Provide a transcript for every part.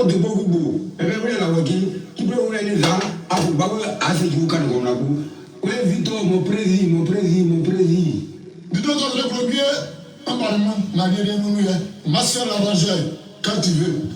De beaucoup, et bien voilà la qui peut vous les gens, à vous baver à ce que vous avez comme la boue. Oui, Victor, mon président. Du tout dans le premier, apparemment, n'a rien nous ma soeur l'arrangeur, quand tu veux.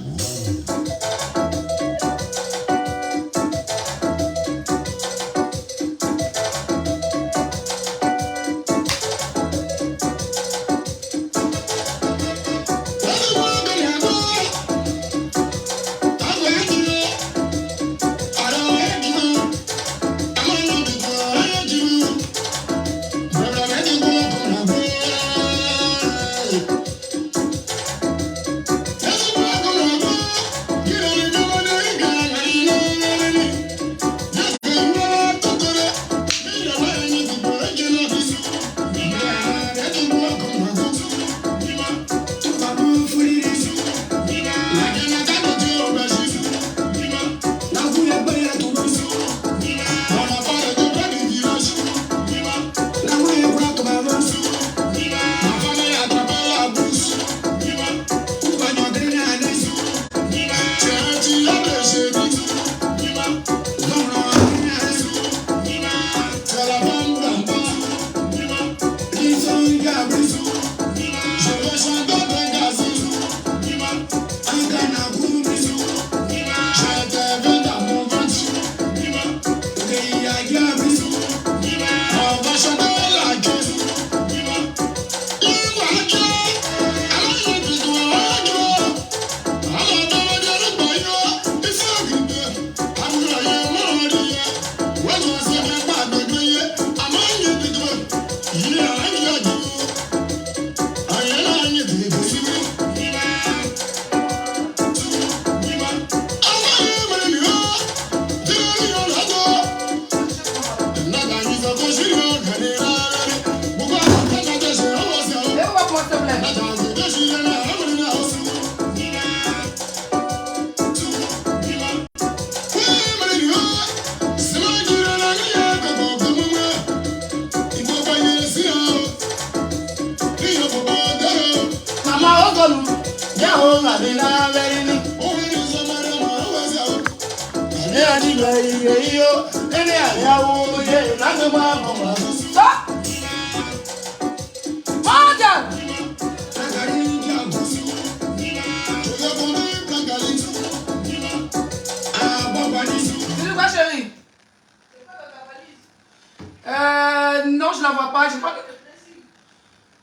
Non, je la vois pas.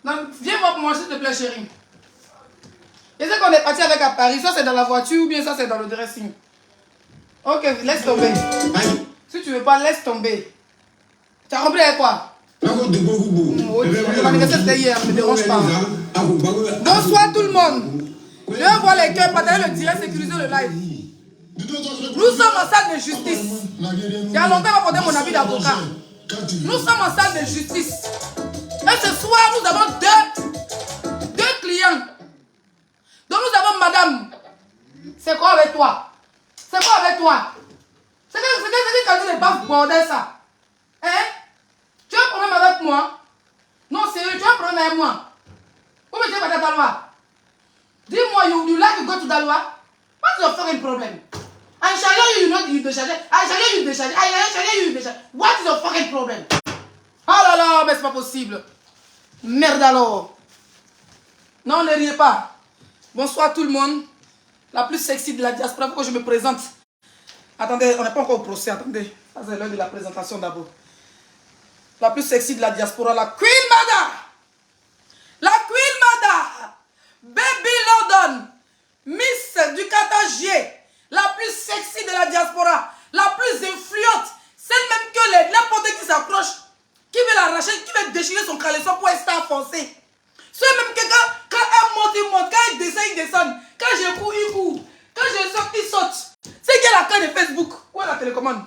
Non, viens voir pour moi, s'il te plaît, chérie. Est-ce qu'on est parti avec à Paris? Soit c'est dans la voiture ou bien ça c'est dans le dressing. Ok, laisse tomber. Si tu veux pas, laisse tomber. Tu as rempli avec quoi? L'anniversaire c'était hier, ne me dérange pas. Bonsoir tout le monde. Je vais voir les cœurs, partager le direct, sécuriser le live. Nous sommes en salle de justice. Il y a longtemps, on va porter mon habit d'avocat. Nous sommes en salle de justice. Et ce soir, nous avons deux clients. Donc nous avons madame. C'est quoi avec toi? C'est quoi avec toi? C'est quand tu n'es pas bordel ça. Hein? Tu as un problème avec moi? Non, sérieux, tu as un problème avec moi? Où est-ce que tu vas dans Daloa? Dis-moi, you like to go to Daloa? What's your fucking problem? I shall you not you décharger. I shall you décharger. I shall you décharger. What is your fucking problem? Oh là là, mais c'est pas possible. Merde alors. Non, ne riez pas. Bonsoir tout le monde. La plus sexy de la diaspora, pour que je me présente. Attendez, on n'est pas encore au procès, attendez. Ça c'est l'heure de la présentation d'abord. La plus sexy de la diaspora, la Queen Mada. La Queen Mada. Baby London. Miss du 14 juillet. La plus sexy de la diaspora. La plus influente. Celle même que n'importe qui s'approche. Qui veut l'arracher, qui veut déchirer son caleçon pour être foncé. Ceux même que quand elle monte, il monte. Quand elle descend, il descend. Quand je cours, il court. Quand je saute, il saute. C'est qui est la carte de Facebook? Où est la télécommande?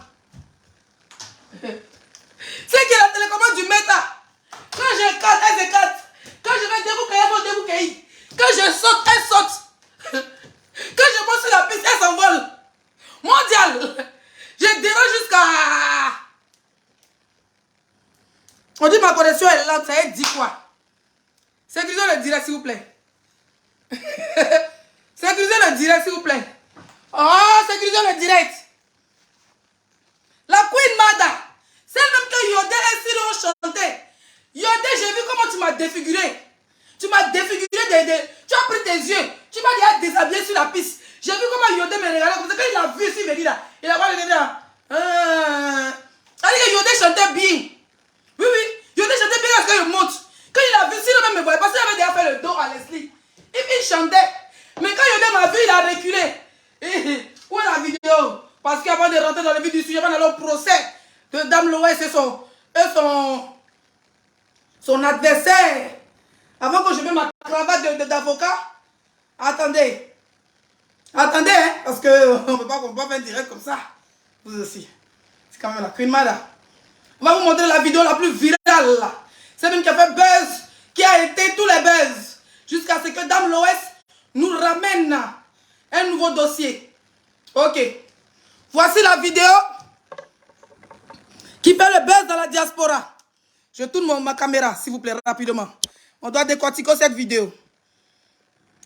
C'est qui est la télécommande du Meta? Quand je carte, elle se carte. Quand je vais débouquer, elle va débouquer. Quand je saute, elle saute. Quand je monte sur la piste, elle s'envole. Mondial. est lente, ça dit quoi? Sécurisez le direct, s'il vous plaît. Sécurisez le direct, s'il vous plaît. Oh, sécurisez le direct. La Queen Mada, celle-même que Yodé et Siro ont chanté. Yodé, j'ai vu comment tu m'as défiguré. Tu m'as défiguré, tu as pris tes yeux. Tu m'as déjà déshabillé sur la piste. J'ai vu comment Yodé me regardait comme ça. Quand il a vu ici, il me dit là. Il a pas regardé là. C'est-à-dire que Yodé chantait bien. Oui, oui. Yodé chantait bien parce qu'il monte. Quand il a vu, Siro même me voyait. Parce qu'il avait déjà fait le dos à Leslie. Il chantait. Mais quand Yodé m'a vu, il a reculé. Où est la vidéo? Parce qu'avant de rentrer dans le vif du sujet, avant d'aller au procès de Dame Loès et son adversaire, avant que je mette ma cravate d'avocat, attendez. Attendez, hein, parce qu'on ne peut pas faire un direct comme ça. Vous aussi. C'est quand même la Queen Mada. On va vous montrer la vidéo la plus virale. C'est même qui a fait buzz, qui a été tous les buzz. Jusqu'à ce que Dame Loès nous ramène un nouveau dossier. Ok. Voici la vidéo qui fait le buzz dans la diaspora. Je tourne ma caméra, s'il vous plaît, rapidement. On doit décortiquer cette vidéo.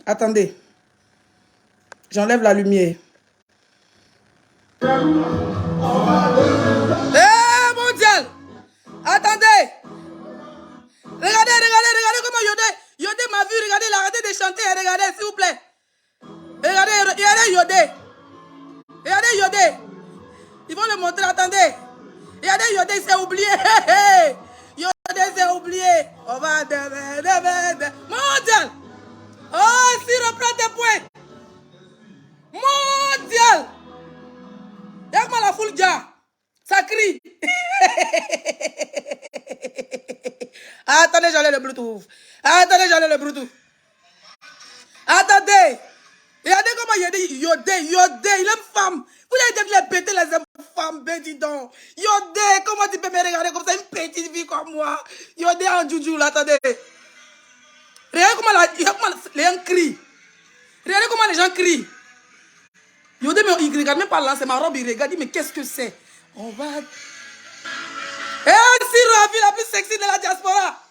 Attendez. J'enlève la lumière. Mondial. Attendez. Regardez comment Yodé m'a vu. Regardez, il a arrêté de chanter. Regardez, s'il vous plaît. Regardez Yodé. Regardez Yodé. Ils vont le montrer, attendez. Regardez Yodé, il s'est oublié. Yodé s'est oublié. On va Mondial. Oh, si reprend tes points. Mondial. Regarde-moi la foule déjà. Ça crie. Attendez, j'enlève le Bluetooth. Attendez. Regardez comment Yodé, il aime femme. Vous avez dit de les péter les femmes, ben dis donc. Yodé, comment tu peux me regarder comme ça, une petite fille comme moi? Yodé en joujou, là, attendez. Regardez comment les gens crient. Regardez comment les gens crient. Yodé, mais il regarde même pas là, c'est ma robe, il regarde, il dit, mais qu'est-ce que c'est? On va... Siro, la fille la plus sexy de la diaspora.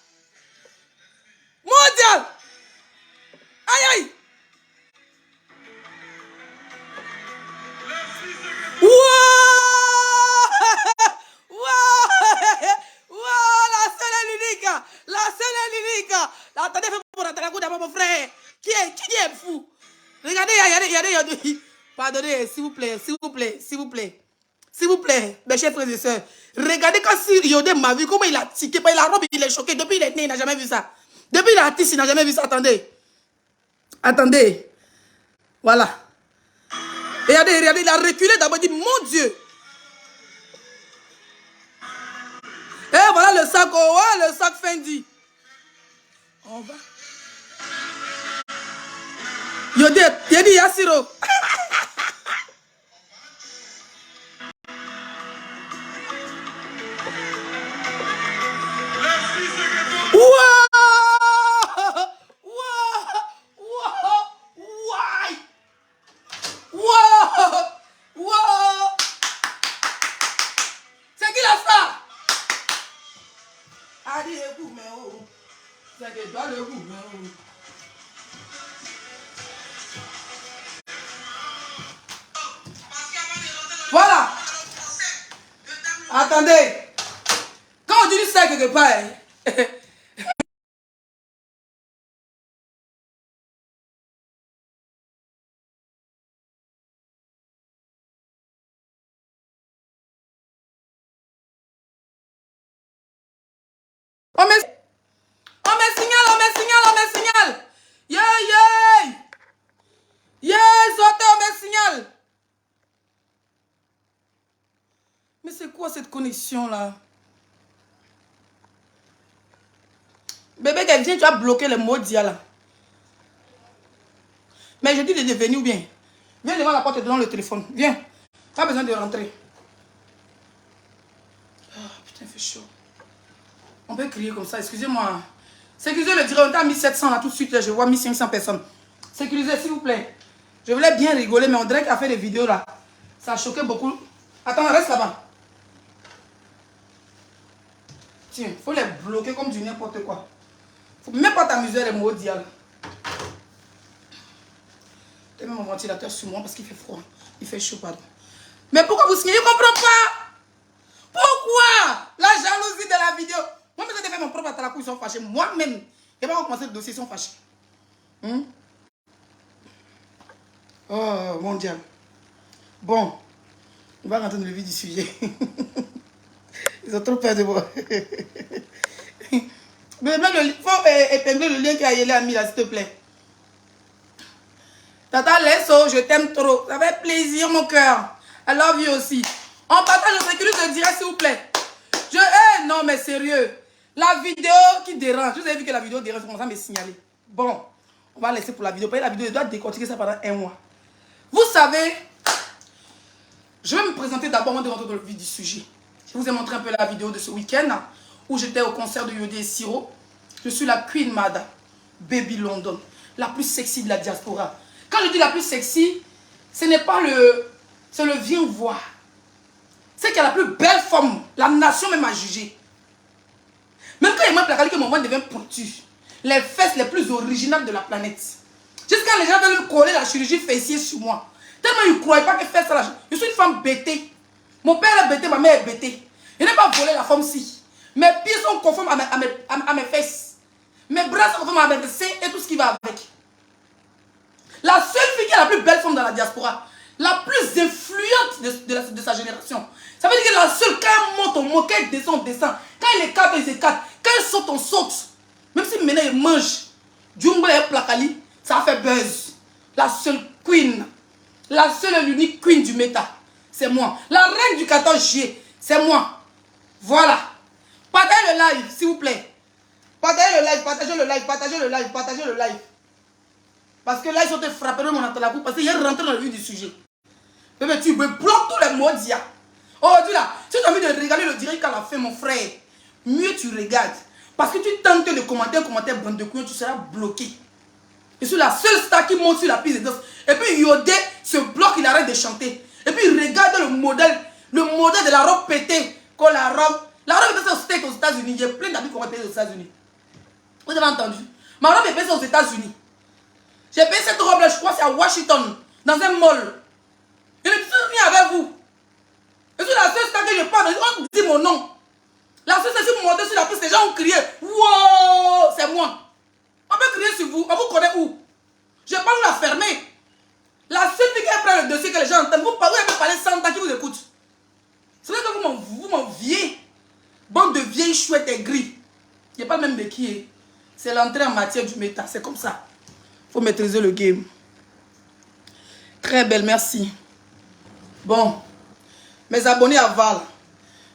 Mondial. Aïe. Wow, la seule et l'unique. Attendez, fais pour rentrer la coude à mon frère. Qui est fou? Regardez, regardez. Pardonnez, s'il vous plaît. S'il vous plaît, mes chers frères et sœurs. Regardez quand Yodé m'a vu, comment il a tiqué, la robe, il est choqué. Depuis il est né, il n'a jamais vu ça. Depuis il est artiste, il n'a jamais vu ça. Attendez. Voilà. Regardez, il a reculé d'abord, il dit, mon Dieu. Et voilà le sac, le sac Fendi. On va. Yodé, il dit Yassiro. C'est qui la ça? Allez, écoute, mais oh. C'est que toi le goût, mais oh. Voilà. Attendez. Quand on dit ça quelque part, on me signale. Yeah, sortez, on me signale. Mais c'est quoi cette connexion là? Bébé, viens, tu as bloqué le mot dia là. Mais je dis de venir ou bien. Viens devant la porte et donne le téléphone. Viens. Pas besoin de rentrer. Oh, putain, il fait chaud. On peut crier comme ça, excusez-moi. Sécurisez le direct, on est à 1700 là tout de suite, là, je vois 1500 personnes. Sécurisez s'il vous plaît. Je voulais bien rigoler, mais on dirait qu'il a fait des vidéos là. Ça a choqué beaucoup. Attends, reste là-bas. Tiens, faut les bloquer comme du n'importe quoi. Faut même pas t'amuser les mots d'hier. Tu mets mon ventilateur sur moi parce qu'il fait froid. Il fait chaud, pardon. Mais pourquoi vous signez? Je ne comprends pas. Pourquoi la jalousie de la vidéo? Moi-même, j'ai fait mon propre atalacou, ils sont fâchés. Moi-même, je n'ai pas commencé le dossier, ils sont fâchés. Oh, mon diable. Bon, on va rentrer dans le vif du sujet. Ils ont trop peur de moi. Mais il faut épingler le lien qu'Ayele a mis là, s'il te plaît. Tata Lesso, je t'aime trop. Ça fait plaisir, mon cœur. I love you aussi. On partage le sécurité, je dirais, s'il vous plaît. Non, mais sérieux. La vidéo qui dérange. Vous avez vu que la vidéo dérange, commence à me signaler. Bon, on va laisser pour la vidéo. La vidéo, je dois décortiquer ça pendant 1 mois. Vous savez, je vais me présenter d'abord avant de rentrer dans le vif du sujet. Je vous ai montré un peu la vidéo de ce week-end où j'étais au concert de Yodé et Siro. Je suis la Queen Mada, Baby London, la plus sexy de la diaspora. Quand je dis la plus sexy, ce n'est pas c'est le viens voir. C'est qui a la plus belle forme. La nation même a jugé. Même quand il m'a placardé que mon ventre devient pointu. Les fesses les plus originales de la planète. Jusqu'à les gens veulent me coller la chirurgie fessier sur moi. Tellement ils ne croyaient pas que faire ça là. Je suis une femme bêtée. Mon père est bêté, ma mère est bêtée. Je n'ai pas volé la forme-ci. Mes pieds sont conformes à mes fesses. Mes bras sont conformes à mes seins et tout ce qui va avec. La seule fille qui a la plus belle forme dans la diaspora, la plus influente de sa génération. Ça veut dire que la seule, quand elle monte, on monte, quand elle descend, on descend. Quand elle écarte, elle s'écarte. Quand elle saute, on saute. Même si maintenant elle mange Djumbo et Plakali, ça fait buzz. La seule queen, la seule et l'unique queen du méta, c'est moi. La reine du 14 juillet, c'est moi. Voilà. Partagez le live, s'il vous plaît. Partagez le live, partagez le live, partagez le live, partagez le live. Parce que là, ils sont frappés de mon attelabou parce qu'il est rentré dans le vif du sujet. Mais tu me bloques tous les mots d'IA. Aujourd'hui là, si tu as envie de regarder le direct à la fin, mon frère, mieux tu regardes. Parce que tu tentes de commenter un commentaire bande de couillons, tu seras bloqué. Je suis la seule star qui monte sur la piste de danse. Et puis Yodé se bloque, il arrête de chanter. Et puis il regarde le modèle de la robe pétée. Quand la robe est passée au steak aux États-Unis. Il y a plein d'amis qui ont payé aux États-Unis. Vous avez entendu? Ma robe est passée aux États-Unis. J'ai payé cette robe là, je crois c'est à Washington, dans un mall. Je ne suis rien avec vous. Je suis la seule star que je parle, on dit mon nom. La seule star qui montait sur la piste, les gens ont crié. Wow, c'est moi. On peut crier sur vous, on vous connaît où? Je ne vais pas vous la fermer. La seule fille qui prend le dossier que les gens entendent, vous pouvez parler 100 ans qui vous écoutent. C'est vrai que vous m'enviez. Bande de vieilles chouettes et gris. Il n'y a pas même de qui est. C'est l'entrée en matière du méta, c'est comme ça. Il faut maîtriser le game. Très belle, merci. Bon, mes abonnés à Val.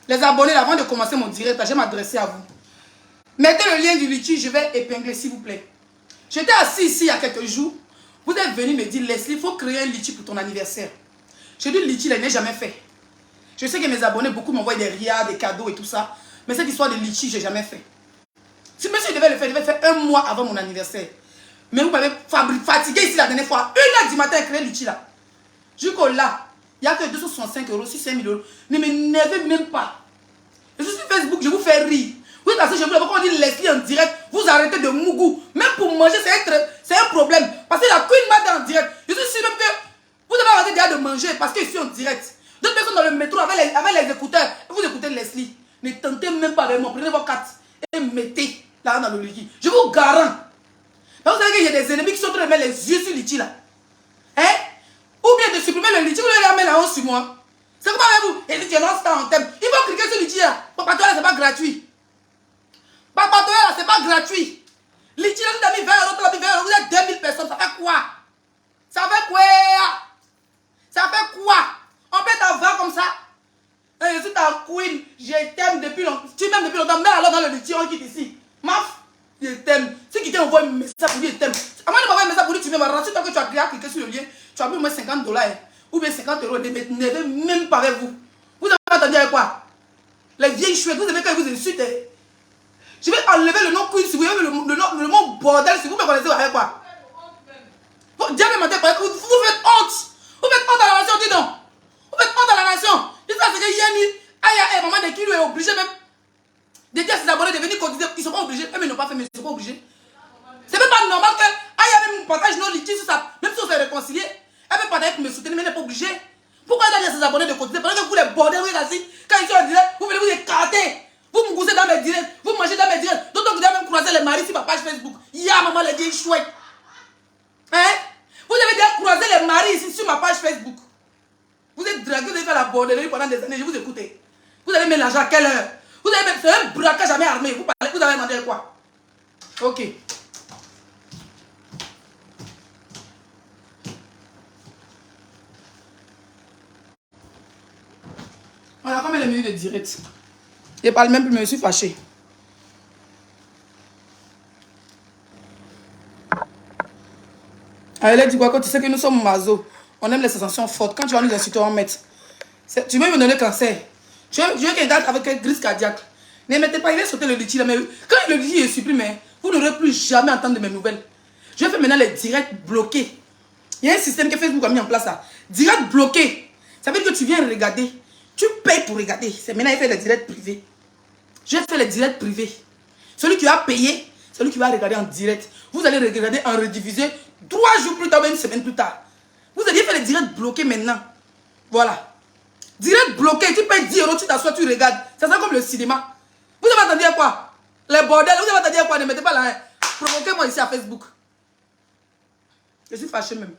Les abonnés, avant de commencer mon direct, je vais m'adresser à vous. Mettez le lien du litchi, je vais épingler, s'il vous plaît. J'étais assis ici il y a quelques jours. Vous êtes venu me dire, Leslie, il faut créer un litchi pour ton anniversaire. J'ai dit, le litchi, il n'est jamais fait. Je sais que mes abonnés, beaucoup m'envoient des rias, des cadeaux et tout ça. Mais cette histoire de litchi, je n'ai jamais fait. Si monsieur devait le faire, il devait faire 1 mois avant mon anniversaire. Mais vous m'avez fatigué ici la dernière fois. 1h du matin à créer litchi là. Jusqu'au là, il n'y a que 265 €, si 5 000 €. Ne m'énervez même pas. Je suis sur Facebook, je vous fais rire. Oui, parce que je vous quand on dit Leslie en direct, vous arrêtez de mougou. Même pour manger, c'est un problème. Parce que la Queen Mad en direct. Je suis sûr même que vous devez arrêter déjà de manger parce que je suis en direct. D'autres personnes dans le métro avec les écouteurs, vous écoutez Leslie. Ne tentez même pas avec moi. Prenez vos cartes et mettez là dans le liquide. Je vous garantis. Vous savez qu'il y a des ennemis qui sont en train de mettre les yeux sur litchi là. Hein? Ou bien de supprimer le litchi, vous voulez la mettre là-haut sur moi. C'est comme avec vous. Et litchi, non, c'est en thème. Il faut cliquer sur litchi là. Papa, toi là, c'est pas gratuit. Papa, toi là, c'est pas gratuit. Litchi là, vous avez mis 20 €, tu as mis 20 €, vous êtes 2000 personnes. Ça fait quoi? Ça fait quoi? Ça fait quoi? On peut t'avoir comme ça? Et je suis ta queen. Je t'aime depuis longtemps. Tu m'aimes depuis longtemps. Mais alors dans le litchi, on quitte ici. Maf. Je t'aime. Si quelqu'un envoie un message pour lui, je t'aime. Avant de m'envoyer un message pour lui, tu m'aimes. Rassure-toi que tu as cliqué sur le lien. Tu as mis au moins 50 $. Ou bien 50 €. Ne vais même pas avec vous. Vous avez entendu avec quoi? Les vieilles chouettes, vous avez quand ils vous insultent. Je vais enlever le nom Queen si vous avez le mot bordel si vous me connaissez avec quoi? Diable menteur, vous faites honte. Vous faites honte à la nation, dis donc. Vous faites honte à la nation. Dis ça, c'est que Yeni, aïe, maman de qui lui est obligé même. De dire à ses abonnés de venir cotiser. Ils ne sont pas obligés. Eux, ils n'ont pas fait, mais ils ne sont pas obligés. C'est même pas normal que Aya même partage nos litiges sur ça. Même si on s'est réconcilié, elle peut partager pour me soutenir, mais elle n'est pas obligée. Pourquoi elle a dit à ses abonnés de cotiser? Pendant que vous les bordez, vous êtes assis, quand ils sont en direct, vous venez vous écarter. Vous me goussez dans mes directs, vous mangez dans mes directs. D'autant que vous avez même croisé les maris sur ma page Facebook. Maman les dit chouette. Hein? Vous avez déjà croisé les maris ici sur ma page Facebook. Vous êtes dragué, vous avez fait la bordellerie pendant des années, je vous écoute. Vous avez mélangé à quelle heure? Vous avez même fait un braquage jamais armé. Vous avez demandé quoi? Ok. Voilà, combien de minutes de direct? Je parle même plus, mais je suis fâché. Elle a dit quoi? Quand tu sais que nous sommes maso, on aime les sensations fortes. Quand tu vas nous insulter, on met. Tu veux me donner cancer? Je veux qu'un gars avec une crise cardiaque. Ne mettez pas, il va sauter le litige là. Mais quand le litige est supprimé, vous n'aurez plus jamais entendu de mes nouvelles. Je fais maintenant les directs bloqués. Il y a un système que Facebook a mis en place là. Direct bloqué. Ça veut dire que tu viens regarder. Tu payes pour regarder. C'est maintenant il fait les directs privés. Je fais les directs privés. Celui qui va payer, celui qui va regarder en direct. Vous allez regarder en rediffusé 3 jours plus tard, même une semaine plus tard. Vous allez faire les directs bloqués maintenant. Voilà. Direct bloqué, tu payes 10 €, tu t'assois, tu regardes. Ça sera comme le cinéma. Vous avez entendu à quoi? Les bordels, vous avez entendu à quoi? Ne mettez pas là. Provoquez-moi ici à Facebook. Je suis fâché même.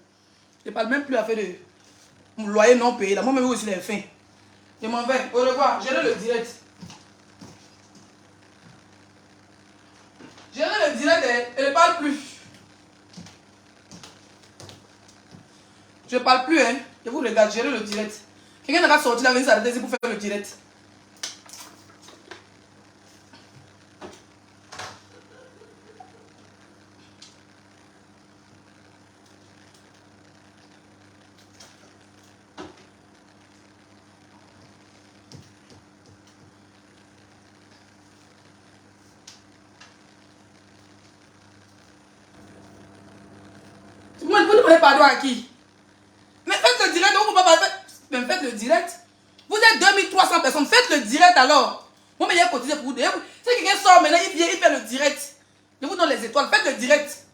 Je ne parle même plus à faire de loyer non payé. Là, moi-même aussi les fins. Je m'en vais. Au revoir. Gérez le direct. Gérez le direct et ne parle plus. Je ne parle plus, hein. Je vous regarde, gérez le direct. Quelqu'un n'a pas sorti là, venir s'arrêter ici pour faire le direct. Vous demandez pardon à qui? Mais faites le direct, donc vous ne pouvez pas faire. Mais faites le direct. Vous êtes 2300 personnes, faites le direct alors. Moi, mais il y a cotisé pour vous. Si quelqu'un sort maintenant, il vient, il fait le direct. Je vous donne les étoiles, faites le direct.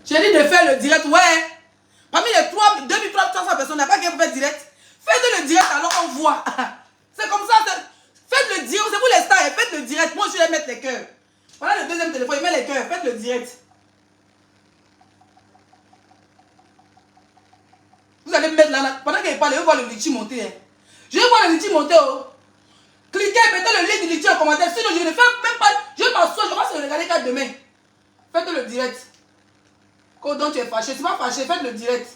J'ai dit de faire le direct, ouais. Parmi les 2300 personnes, il n'y a pas quelqu'un pour faire direct. Faites le direct alors on voit. C'est comme ça. Faites le direct, c'est vous les stars, faites le direct. Moi, je vais mettre les cœurs. Voilà le deuxième téléphone, il met les cœurs, faites le direct. Vous allez me mettre là, pendant qu'il parle, je vais voir le litchi monter. Hein. Je vais voir le litchi monter. Oh. Cliquez, mettez le lien du litchi en commentaire. Sinon, je ne fais même pas. Je vais m'asseoir, je vais se regarder qu'à demain. Faites le direct. Quand donc tu es fâché, tu vas fâcher, faites le direct.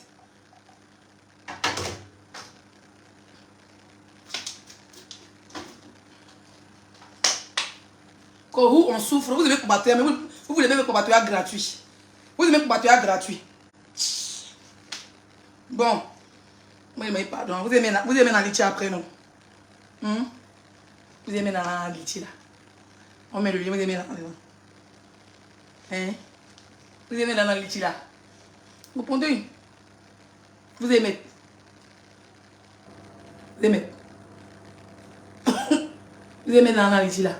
Quand on souffre, vous aimez combattre, mais vous voulez même combattre gratuit. Vous aimez combattre gratuit. Bon. Moi, mais pardon. Vous aimez dans l'itchi après, non? Vous aimez dans l'itchi là. On met le lien, vous aimez dans hein? Vous aimez dans l'itchi là. Vous pondez. Vous aimez. Vous aimez. Vous aimez dans l'itchi là.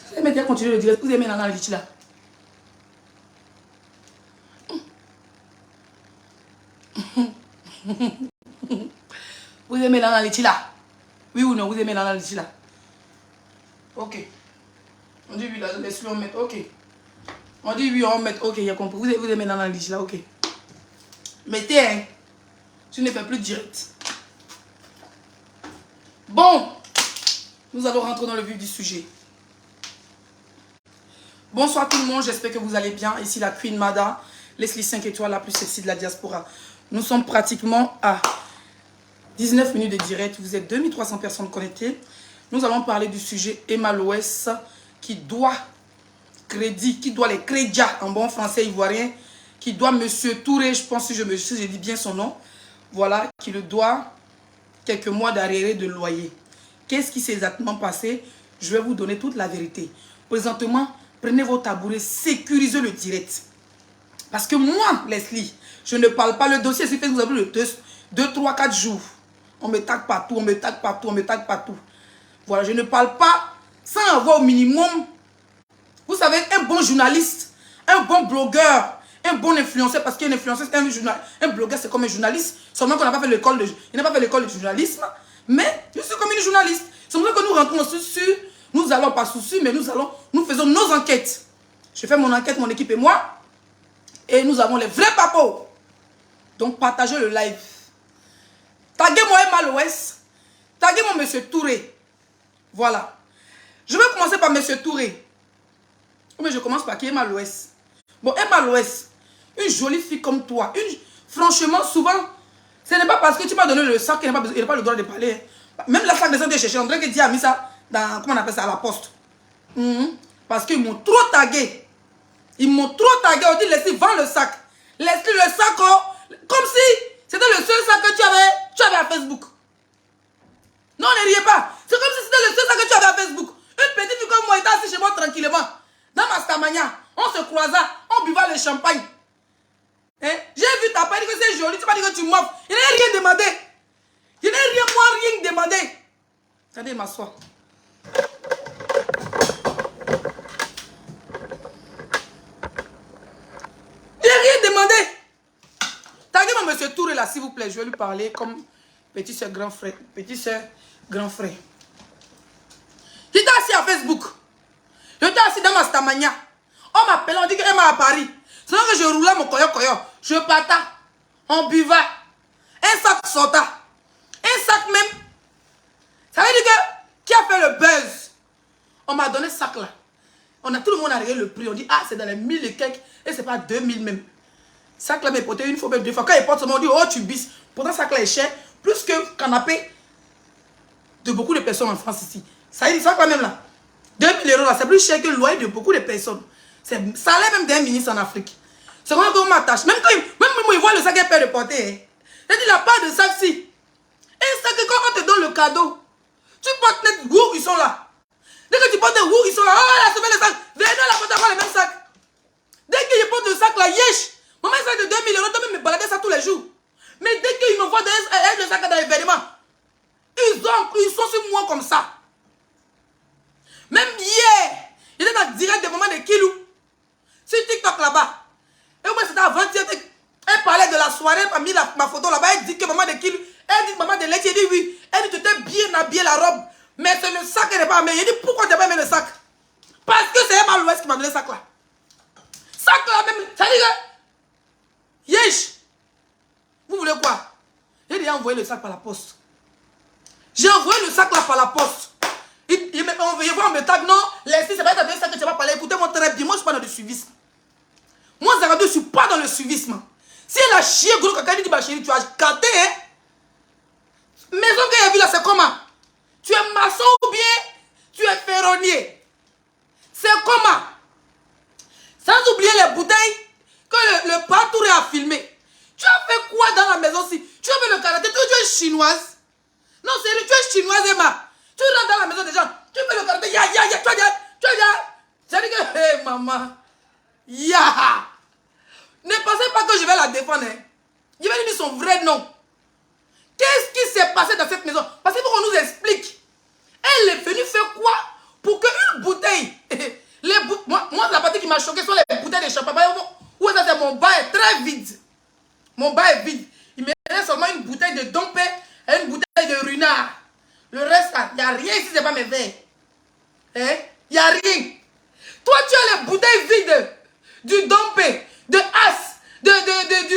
Vous aimez bien continuer le direct. Vous aimez dans l'itchi là. Vous aimez Nana Litchi là? Oui ou non? Vous aimez Nana Litchi là? Ok. On dit oui là, laisse-le on met. Ok. On dit oui, on met. Ok, j'ai compris. Vous aimez Nana Litchi là? Ok. Mettez hein. Tu ne fais plus direct. Bon. Nous allons rentrer dans le vif du sujet. Bonsoir tout le monde, j'espère que vous allez bien. Ici la Queen Mada, Leslie 5 étoiles, la plus sexy de la diaspora. Nous sommes pratiquement à 19 minutes de direct. Vous êtes 2300 personnes connectées. Nous allons parler du sujet Emma Loès qui doit crédit, qui doit les crédits en bon français ivoirien, qui doit Monsieur Touré, je pense que je dis bien son nom, voilà, qui le doit quelques mois d'arriéré de loyer. Qu'est-ce qui s'est exactement passé? Je vais vous donner toute la vérité. Présentement, prenez vos tabourets, sécurisez le direct. Parce que moi, Leslie, je ne parle pas le dossier, c'est fait que vous avez le 2, 3, 4 jours. On me tag partout, on me tag partout, on me tag partout. Voilà, je ne parle pas sans avoir au minimum. Vous savez, un bon journaliste, un bon blogueur, un bon influenceur, parce qu'un influenceur, un blogueur, c'est comme un journaliste. Seulement qu'on n'a pas fait l'école de... Il n'a pas fait l'école de journalisme, mais je suis comme une journaliste. C'est pour ça que nous rentrons sur... Nous allons pas souci, mais nous faisons nos enquêtes. Je fais mon enquête, mon équipe et moi. Et nous avons les vrais papos. Donc, partagez le live. Taguez-moi Mal-Ouest. Taguez-moi Monsieur Touré. Voilà. Je vais commencer par Monsieur Touré. Mais je commence par qui est Mal-Ouest. Bon, Mal-Ouest, une jolie fille comme toi. Franchement, souvent, ce n'est pas parce que tu m'as donné le sac qu'il n'a pas le droit de parler. Même la sac des gens de chercher. On dirait que Dieu a mis ça dans, comment on appelle ça, à la poste. Parce qu'ils m'ont trop tagué. Ils m'ont trop tagué. On dit, laissez vendre le sac. Laissez le sac, comme si c'était le seul sac que tu avais à Facebook. Non, ne riez pas. C'est comme si c'était le seul sac que tu avais à Facebook. Une petite fille comme moi était assise chez moi tranquillement. Dans ma stamania, on se croisa, on buvait le champagne. J'ai vu ta père dire que c'est joli, tu m'as dit que tu m'offres. Il n'a rien demandé. Je n'ai rien demandé. Attendez, m'asseoir. Je n'ai rien demandé. Taguez-moi Monsieur Touré là, s'il vous plaît. Je vais lui parler comme petit soeur, grand frère. Petit soeur, grand frère. J'étais assis à Facebook. J'étais assis dans ma stamania. On m'appelait, on dit qu'elle m'a à Paris. C'est là que je roulais mon koyo. Je partais. On buvait. Un sac sortait. Un sac même. Ça veut dire que qui a fait le buzz? On m'a donné ce sac là. Tout le monde a regardé le prix. On dit, ah, c'est dans les 1000 et quelques. Et c'est pas 2000 même. Sac là, mais porté une fois, même deux fois. Quand il porte seulement, on dit, oh, tu bis. Pourtant, sac là est cher. Plus que canapé de beaucoup de personnes en France ici. Ça veut dire, sac là même là. 2000 € là, c'est plus cher que le loyer de beaucoup de personnes. C'est salaire même d'un ministre en Afrique. C'est comme ça qu'on m'attache. Même quand il voit le sac qu'il peut de porter. Il dit, la part de sac si. Un sac, quand on te donne le cadeau, tu portes net où ils sont là. Dès que tu portes où ils sont là, oh, la semaine le sac. Venez la porte avoir le même sac. Dès qu'il porte le sac là, yesh. Maman, il sac de 2000 €, toi même me balader ça tous les jours. Mais dès qu'ils me voient le sac dans l'événement, ils sont sur moi comme ça. Même hier, il était dans direct des moments de Kilou. Sur TikTok là-bas. Et moi, c'était avant-hier. Elle parlait de la soirée, elle a mis ma photo là-bas. Elle dit que maman de Kilou. Elle dit maman de Leti. Elle dit oui. Elle dit tu t'es bien habillé la robe. Mais c'est le sac qu'elle n'est pas aimé. Il dit pourquoi tu n'as pas aimé le sac? Parce que c'est Mal-Ouest qui m'a donné le sac là. Sac là même. Ça dit que. Yesh. Vous voulez quoi? J'ai déjà envoyé le sac par la poste. J'ai envoyé le sac là par la poste. Il me tag, non, laissez, c'est pas dans ça que tu vas parler. Écoutez-moi très bien, moi je suis pas dans le suivisme. Moi, Zagadou, je suis pas dans le suivisme. Si elle a chié, gros, quand elle dit, bah chérie, tu as gâté, hein. Maison qu'elle a vu là, c'est comment? Tu es maçon ou bien tu es ferronnier? C'est comment? Sans oublier les bouteilles que le Patouré a filmé. Tu as fait quoi dans la maison si? Tu as fait le karaté, tu es chinoise? Non, sérieux, tu es chinoise, Emma. Tu rentres dans la maison des gens, tu fais le karaté, tu as dit, c'est-à-dire que, hé maman, ne pensez pas que je vais la défendre, hein. Je vais lui dire son vrai nom. Qu'est-ce qui s'est passé dans cette maison? Parce qu'il faut qu'on nous explique. Elle est venue faire quoi pour qu'une bouteille, moi la partie qui m'a choqué sont les bouteilles de champagne. Où ça c'est mon bas est très vide. Mon bas est vide. Il me reste seulement une bouteille de Dompé et une bouteille de Runard. Le reste, il n'y a rien ici, c'est pas mes verres. Hein? Il n'y a rien. Toi, tu as les bouteilles vides du Dompé, de As, du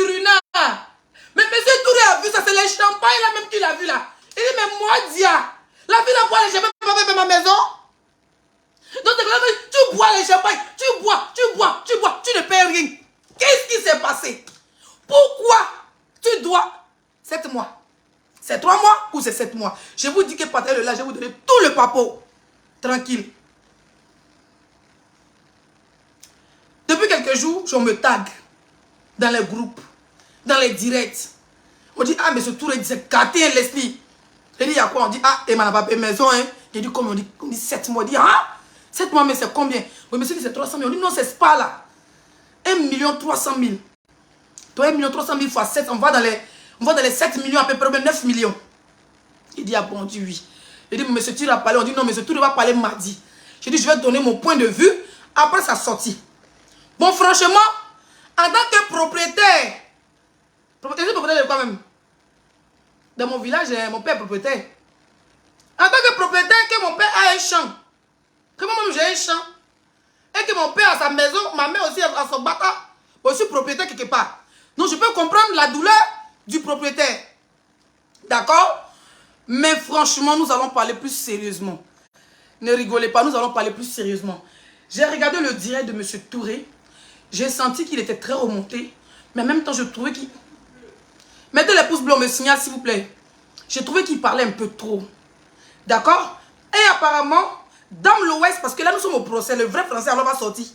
Runard. Mais M. Touré a vu ça, c'est les champagnes là même qu'il a vu là. Il dit, mais moi, Dia, la fille a boit les champagnes, pas fait ma maison. Donc, tu bois les champagnes, tu bois, tu ne payes rien. Qu'est-ce qui s'est passé? Pourquoi tu dois 7 mois? C'est 3 mois ou c'est 7 mois? Je vous dis que partage le là, je vais vous donner tout le papo. Tranquille. Depuis quelques jours, je me tag dans les groupes, dans les directs. On dit, ah, mais ce tour est gâté, Leslie. Je dis, il y a quoi? On dit, ah, et ma papa maison, hein. Je dis, comment? On dit 7 mois. On dit, ah, 7 mois, mais c'est combien? Oui, monsieur dit, c'est 300 000. On dit, non, c'est pas là. 1 300 000. Toi, 1 300 000 fois 7, on va dans les 7 millions, à peu près 9 millions. Il dit, ah bon, on dit oui. Il dit, monsieur Touré a parlé. On dit, non, monsieur Touré va parler mardi. J'ai dit, je vais donner mon point de vue après sa sortie. Bon, franchement, en tant que propriétaire de quoi même? Dans mon village, mon père est propriétaire. En tant que propriétaire, que mon père a un champ, que moi-même j'ai un champ, et que mon père a sa maison, ma mère aussi a son bâtard, je suis propriétaire quelque part. Donc je peux comprendre la douleur du propriétaire. D'accord? Mais franchement, nous allons parler plus sérieusement. Ne rigolez pas, nous allons parler plus sérieusement. J'ai regardé le direct de M. Touré. J'ai senti qu'il était très remonté. Mais en même temps, je trouvais qu'il... Mettez les pouces bleus, on me signale s'il vous plaît. J'ai trouvé qu'il parlait un peu trop. D'accord? Et apparemment, Dame l'Ouest, parce que là nous sommes au procès, le vrai français alors va sortir.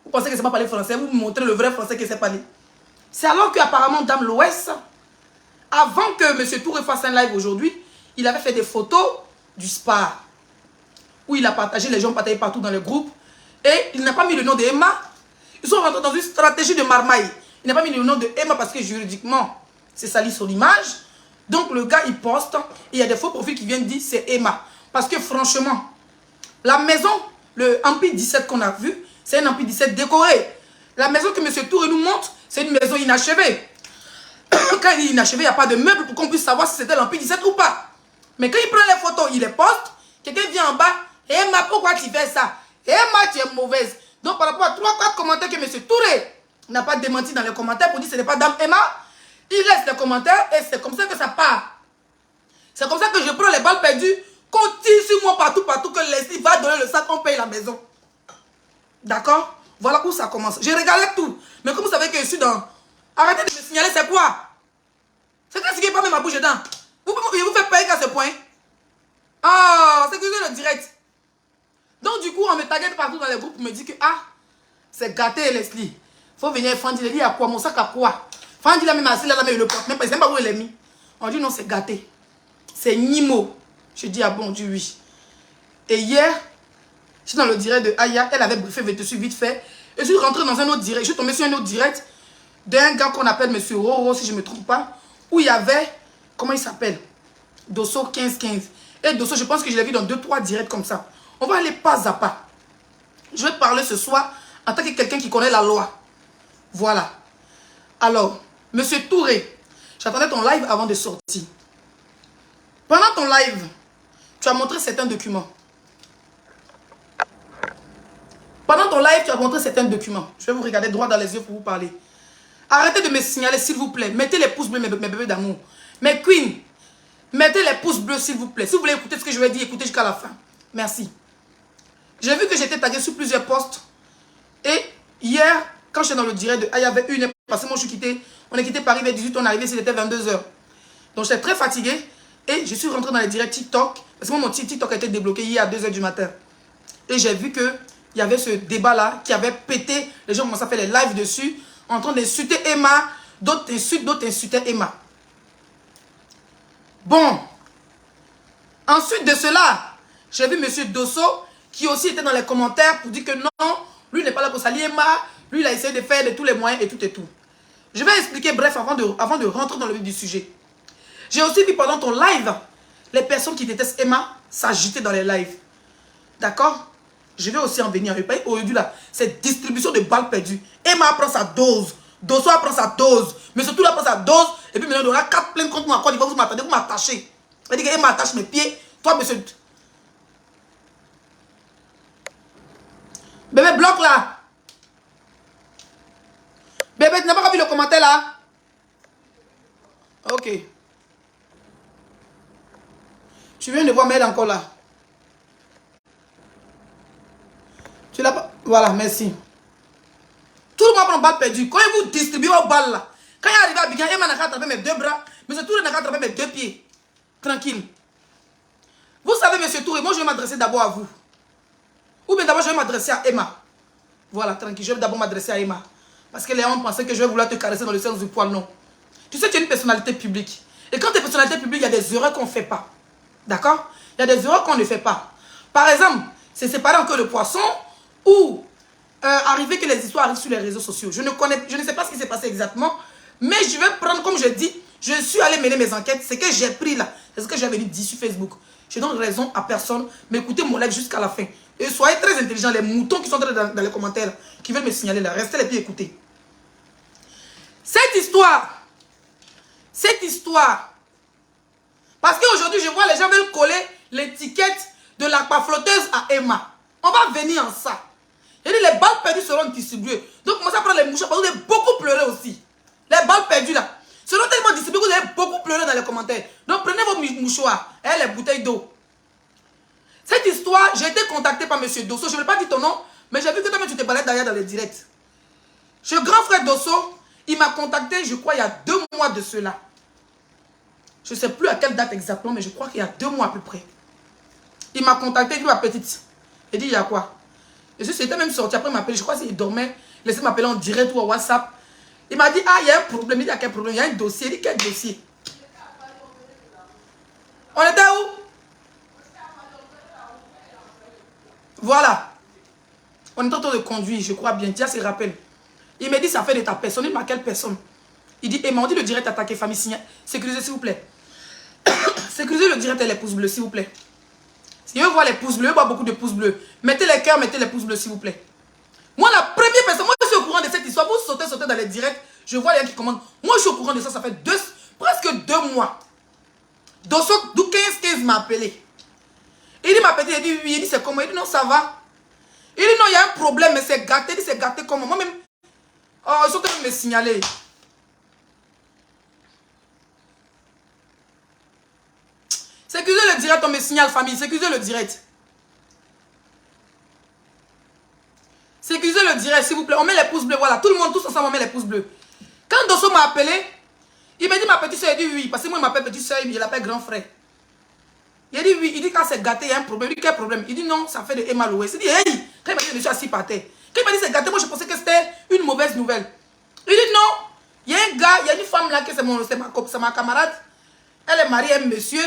Vous pensez que c'est pas parler français, vous me montrez le vrai français que c'est parler. C'est alors qu'apparemment Dame l'Ouest, avant que M. Touré fasse un live aujourd'hui, il avait fait des photos du spa. Où il a partagé, les gens partageaient partout dans le groupe. Et il n'a pas mis le nom de Emma. Ils sont rentrés dans une stratégie de marmaille. Il n'a pas mis le nom de Emma parce que juridiquement, c'est sali son image. Donc le gars, il poste. Et il y a des faux profils qui viennent dire c'est Emma. Parce que franchement, la maison, le Empire 17 qu'on a vu, c'est un Empire 17 décoré. La maison que M. Touré nous montre, c'est une maison inachevée. Quand il dit inachevée, il n'y a pas de meubles pour qu'on puisse savoir si c'était l'Empire 17 ou pas. Mais quand il prend les photos, il les poste. Quelqu'un vient en bas. Emma, pourquoi tu fais ça? Emma, tu es mauvaise. Donc, par rapport à 3-4 commentaires que M. Touré n'a pas démenti dans les commentaires pour dire que ce n'est pas Dame Emma, il laisse les commentaires et c'est comme ça que ça part. C'est comme ça que je prends les balles perdues, qu'on tire sur moi partout, que Leslie va donner le sac, on paye la maison. D'accord? Voilà où ça commence. J'ai regardé tout. Mais comme vous savez que je suis dans... Arrêtez de me signaler, c'est quoi? C'est qu'est-ce qui n'est pas même ma bouche dedans? Vous faites payer qu'à ce point? Ah, c'est que le direct. Donc du coup, on me taguette partout dans les groupes pour me dire que ah, c'est gâté Leslie. Faut venir Fandi, il dit à quoi? Mon sac à quoi? Fandi là même assis là, mais il le porte même pas, il sait même pas où il est mis. On dit non, c'est gâté. C'est Nimo. Je dis ah bon, on dit oui. Et hier, je suis dans le direct de Aya, elle avait briefé vite fait. Et je suis rentré dans un autre direct, je suis tombé sur un autre direct d'un gars qu'on appelle Monsieur Roro, si je ne me trompe pas, où il y avait, comment il s'appelle? Dosso 1515. Et Dosso, je pense que je l'ai vu dans 2-3 directs comme ça. On va aller pas à pas. Je vais parler ce soir en tant que quelqu'un qui connaît la loi. Voilà. Alors, Monsieur Touré, j'attendais ton live avant de sortir. Pendant ton live, tu as montré certains documents. Pendant ton live, tu as montré certains documents. Je vais vous regarder droit dans les yeux pour vous parler. Arrêtez de me signaler, s'il vous plaît. Mettez les pouces bleus, mes bébés d'amour. Mes queens, mettez les pouces bleus, s'il vous plaît. Si vous voulez écouter ce que je vais dire, écoutez jusqu'à la fin. Merci. J'ai vu que j'étais tagué sur plusieurs posts. Et hier, quand j'étais dans le direct de... il y avait une... Parce que moi, je suis quitté. On est quitté Paris vers 18, on est arrivé, c'était 22 h. Donc, j'étais très fatigué. Et je suis rentré dans les directs TikTok. Parce que moi, mon TikTok a été débloqué hier à 2 h du matin. Et j'ai vu qu'il y avait ce débat-là qui avait pété. Les gens commençaient à faire les lives dessus. En train d'insulter Emma. D'autres insultaient Emma. Bon. Ensuite de cela, j'ai vu M. Dosso qui aussi était dans les commentaires pour dire que non, lui n'est pas là pour salir Emma. Lui, il a essayé de faire de tous les moyens et tout et tout. Je vais expliquer bref avant de rentrer dans le vif du sujet. J'ai aussi vu pendant ton live, les personnes qui détestent Emma s'agiter dans les lives. D'accord? Je vais aussi en venir. Aujourd'hui là, cette distribution de balles perdues. Emma prend sa dose. Dosso prend sa dose. Mais surtout là prend sa dose. Et puis maintenant, il y aura 4 plaintes contre moi. Vous m'attendez, vous m'attachez. Elle dit qu'Emma attache mes pieds. Toi, monsieur. Bébé, bloque là. Bébé, tu n'as pas vu le commentaire là? Ok. Tu viens de voir, mais elle est encore là. Tu l'as pas. Voilà, merci. Tout le monde prend balle perdue. Quand il vous distribue vos balles là, quand il est arrivé à Abidjan, Emma n'a qu'à attraper mes 2 bras, mais ce Touré n'a qu'à attraper mes 2 pieds. Tranquille. Vous savez, monsieur Touré, moi je vais m'adresser d'abord à vous. Ou bien d'abord je vais m'adresser à Emma. Voilà, tranquille, je vais d'abord m'adresser à Emma. Parce que les gens pensaient que je vais vouloir te caresser dans le sens du poil, non. Tu sais, tu es une personnalité publique. Et quand tu es personnalité publique, il y a des erreurs qu'on ne fait pas. D'accord? Il y a des erreurs qu'on ne fait pas. Par exemple, c'est séparer encore le poisson ou arriver que les histoires arrivent sur les réseaux sociaux. Je ne sais pas ce qui s'est passé exactement, mais je vais prendre, comme je dis, je suis allé mener mes enquêtes. Ce que j'ai pris là, C'est ce que j'ai venu dire sur Facebook. Je donne raison à personne, mais écoutez mon live jusqu'à la fin. Et soyez très intelligents, les moutons qui sont dans les commentaires, qui veulent me signaler là. Restez les pieds, écoutez. Cette histoire, parce qu'aujourd'hui, je vois les gens veulent coller l'étiquette de l'aquaflotteuse à Emma. On va venir en ça. Et les balles perdues seront distribuées. Donc, commencez à prendre les mouchoirs parce que vous avez beaucoup pleuré aussi. Les balles perdues là seront tellement distribuées que vous avez beaucoup pleuré dans les commentaires. Donc, prenez vos mouchoirs et les bouteilles d'eau. Cette histoire, j'ai été contacté par M. Dosso. Je ne vais pas dire ton nom, mais j'ai vu que toi, tu te balades derrière dans les directs. Ce grand frère Dosso, il m'a contacté, je crois, il y a 2 mois de cela. Je ne sais plus à quelle date exactement, mais je crois qu'il y a 2 mois à peu près. Il m'a contacté, il dit ma petite. Il dit, il y a quoi? Et je suis même sorti, après il m'a appelé, je crois qu'il dormait. Il laissait m'appeler en direct ou en WhatsApp. Il m'a dit, ah, il y a un problème. Il dit, il y a quel problème? Il y a un dossier. Il dit, quel dossier? On était où? Voilà. On est en train de conduire, je crois bien. Dia se rappelle. Il me dit, ça fait de ta personne. Il m'a quelle personne? Il dit, et m'a dit le direct attaqué, famille signale. Sécurisez, s'il vous plaît. Sécurisez le direct et les pouces bleus, s'il vous plaît. Si je veux voir les pouces bleus, je vois beaucoup de pouces bleus. Mettez les cœurs, mettez les pouces bleus, s'il vous plaît. Moi, la première personne, moi, je suis au courant de cette histoire. Vous sautez dans les directs. Je vois les gens qui commandent. Moi, je suis au courant de ça. Ça fait presque 2 mois. Dosso, 15 m'a appelé. Il dit, ma petite, il dit, oui. Il dit, c'est comment? Il dit, non, ça va. Il dit, non, il y a un problème, mais c'est gâté. Il dit, c'est gâté comment? Moi-même, oh, ils sont en train de me signaler. Sécurisez le direct, on me signale, famille. Sécurisez le direct. Sécurisez le direct, s'il vous plaît. On met les pouces bleus, voilà. Tout le monde, tous ensemble, on met les pouces bleus. Quand Dosso m'a appelé, il m'a dit, ma petite soeur, il dit oui. Parce que moi, il m'appelle petite soeur, il l'appelle grand frère. Il a dit oui. Il dit, quand c'est gâté, il y a un problème. Il dit, quel problème? Il dit, non, ça fait de Emma Louès. Il dit, hey. Quand il m'a dit, je suis assis par terre. Quand il m'a dit, c'est gâté, moi, je pensais que c'était une mauvaise nouvelle. Il dit, non. Il y a un gars, il y a une femme là, c'est ma camarade. Elle est mariée à un monsieur.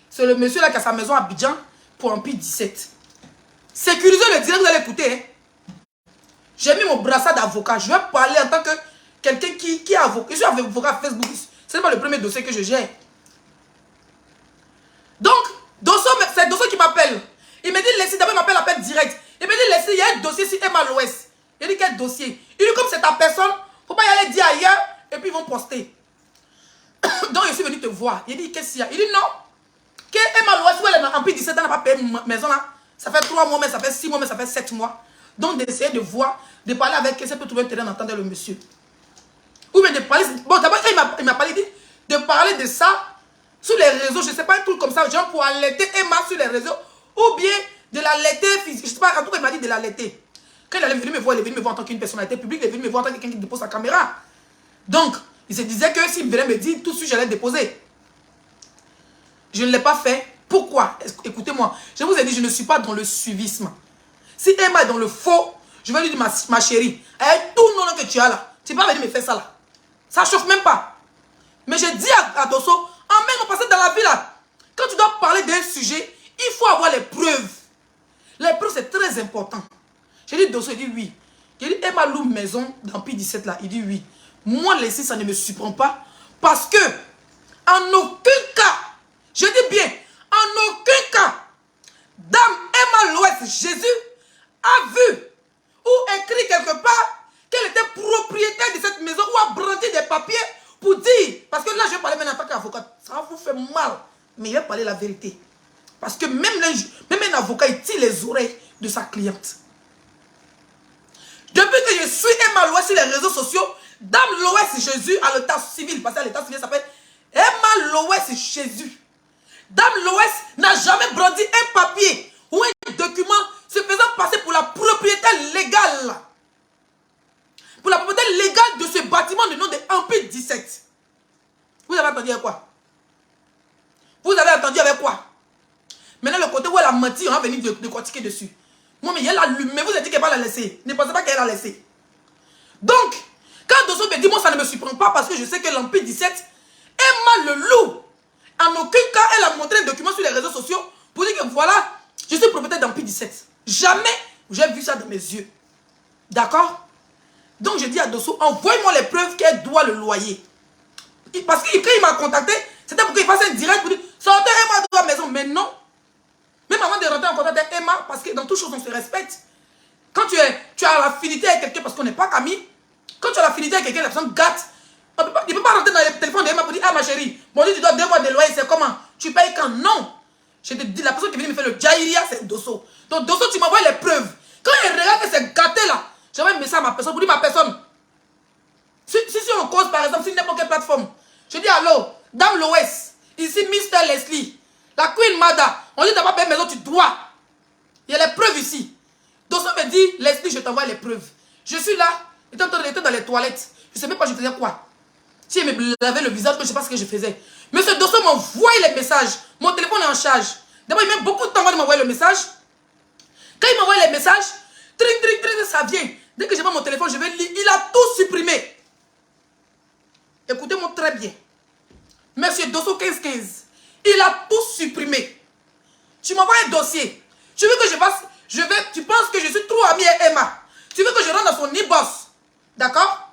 C'est le monsieur là qui a sa maison à Abidjan pour Empire 17. Sécurisez le direct, vous allez écouter. Hein. J'ai mis mon brassard d'avocat. Je vais parler en tant que quelqu'un qui est avocat. Je suis avocat à Facebook. Ce n'est pas le premier dossier que je gère. Donc, c'est Dosso qui m'appelle. Il me dit, laissez, d'abord il m'appelle direct. Il me dit, laissez, il y a un dossier sur Emma Louès. Il dit, quel dossier? Il dit, comme c'est ta personne, il ne faut pas y aller dire ailleurs et puis ils vont poster. Donc, je suis venu te voir. Il dit, qu'est-ce qu'il y a? Il dit, non. Que Emma Louès, où elle est en Empire 17 ans, n'a pas payé une maison là. Ça fait 3 mois, mais ça fait 6 mois, mais ça fait 7 mois. Donc, d'essayer de voir, de parler avec elle, ça peut trouver un terrain d'entendre le monsieur. Ou bien de parler. Bon, d'abord, il m'a parlé de parler de ça sur les réseaux. Je ne sais pas, un truc comme ça, genre pour alerter Emma sur les réseaux. Ou bien de l'alerter physique. Je ne sais pas, en tout cas, il m'a dit de l'alerter. Quand il est venu me voir, il est venu me voir en tant qu'une personnalité publique, il est venu me voir en tant que quelqu'un qui dépose sa caméra. Donc, il se disait que s'il venait me dire tout de suite, j'allais déposer. Je ne l'ai pas fait. Pourquoi? Écoutez-moi. Je vous ai dit, je ne suis pas dans le suivisme. Si Emma est dans le faux, je vais lui dire, ma chérie, avec tout le nom que tu as là, tu ne peux pas venir me faire ça là. Ça ne chauffe même pas. Mais je dis à Dosso, emmène-moi passer dans la vie là. Quand tu dois parler d'un sujet, il faut avoir les preuves. Les preuves, c'est très important. J'ai dit, Dosso, il dit oui. J'ai dit, Emma loue maison dans P17 là. Il dit oui. Moi, laisser, ça ne me surprend pas. Parce que, en aucun cas, je dis bien, en aucun cas, Dame Emma Louès Jésus a vu ou écrit quelque part qu'elle était propriétaire de cette maison ou a brandi des papiers pour dire, parce que là je vais parler maintenant en tant qu'avocat, ça vous fait mal, mais je vais parler la vérité. Parce que même un avocat, il tire les oreilles de sa cliente. Depuis que je suis Emma Louès sur les réseaux sociaux, Dame Louès Jésus à l'état civil, parce que l'état civil s'appelle Emma Louès Jésus. Dame Louès n'a jamais brandi un papier ou un document se faisant passer pour la propriétaire légale. Pour la propriétaire légale de ce bâtiment du nom de Empire 17. Vous avez entendu avec quoi? Vous avez entendu avec quoi? Maintenant, le côté où elle a menti, on va venir de critiquer dessus. Moi, mais elle a allumé. Mais vous avez dit qu'elle va la laisser. Ne pensez pas qu'elle a laissé. Donc, quand Dosso me dit, moi, ça ne me surprend pas parce que je sais que l'Empire 17, Emma le loue. En aucun cas, elle a montré un document sur les réseaux sociaux pour dire que voilà, je suis propriétaire d'Empire 17. Jamais j'ai vu ça dans mes yeux. D'accord? Donc je dis à Dosso, envoie-moi les preuves qu'elle doit le loyer. Parce que quand il m'a contacté, c'était pour qu'il fasse un direct pour dire, Sortez Emma de la maison. Mais non. Même avant de rentrer en contact avec Emma, parce que dans toutes choses, on se respecte. Quand tu as l'affinité avec quelqu'un, parce qu'on n'est pas amis, quand tu as l'affinité avec quelqu'un, la personne gâte. Il ne peut pas rentrer dans le téléphone de Emma pour dire, ah ma chérie, bon, tu dois 2 mois de loyer, c'est comment? Tu payes quand? Non. Je te dis, la personne qui vient me faire le Jairia, c'est Dosso. Donc Dosso, tu m'envoies les preuves. Quand il regarde que c'est gâté là, j'envoie un message à ma personne pour dire, ma personne, si on cause par exemple, sur n'importe quelle plateforme, je dis, allô, Dame Loès, ici Mr. Leslie, la Queen Mada, on dit d'abord payer maison, tu dois. Il y a les preuves ici. Dosso me dit, Leslie, je t'envoie les preuves. Je suis là, j'étais dans les toilettes. Je ne sais même pas je faisais quoi. Si il me lavait le visage, je ne sais pas ce que je faisais. Monsieur Dosso m'envoie les messages. Mon téléphone est en charge. D'abord, il met beaucoup de temps avant de m'envoyer le message. Quand il m'envoie les messages, ça vient. Dès que je vois mon téléphone, je vais lire. Il a tout supprimé. Écoutez-moi très bien. Monsieur Dosso 1515, il a tout supprimé. Tu m'envoies un dossier. Tu veux que je fasse... tu penses que je suis trop ami avec Emma. Tu veux que je rentre dans son e-boss. D'accord?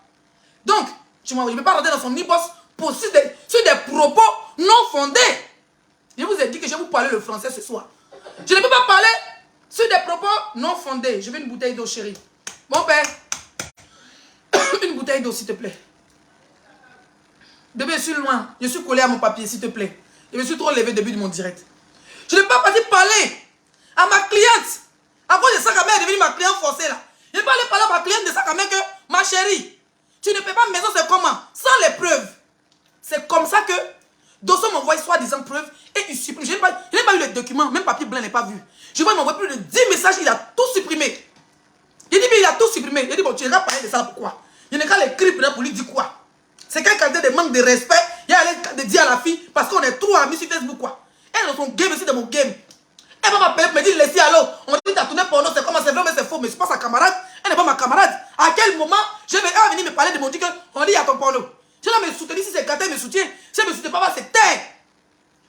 Donc, je ne vais pas rentrer dans son e-boss pour sur des propos non fondés. Je vous ai dit que je vais vous parler le français ce soir. Je ne peux pas parler sur des propos non fondés. Je veux une bouteille d'eau, chérie. Mon père, une bouteille d'eau, s'il te plaît. Bébé, je suis loin. Je suis collé à mon papier, s'il te plaît. Je me suis trop levé au début de mon direct. Je n'ai pas parler à ma cliente. À cause de ça, quand même, elle est devenue ma cliente forcée là. Je n'ai pas allé parler à ma cliente de ça, quand même, que ma chérie, tu ne paies pas maison, c'est comment? Sans les preuves. C'est comme ça que Dosso m'envoie soi-disant preuves et il supprime. Je n'ai pas eu les documents, même papier blanc n'est pas vu. Je vois, il m'envoie plus de 10 messages, il a tout supprimé. Il dit, mais il a tout supprimé. Il dit, bon, tu n'as pas parlé de ça, pourquoi? Il n'a qu'à l'écrire pour lui dire quoi? C'est quelqu'un qui a des manques de respect. Il a l'air de dire à la fille, parce qu'on est trop amis sur Facebook, quoi. Elle est dans son game, aussi dans mon game. Elle va m'appeler pour me dire, laissez allô. On me dit, t'as tourné pour nous, c'est comment, c'est vrai, mais c'est faux, mais c'est pas sa camarade. Elle n'est pas ma camarade. À quel moment elle va venir me parler de mon dit qu'on dit, il y a ton porno. Je vais me soutenir, si c'est Katé me soutient. Si elle me soutient pas, c'est terre.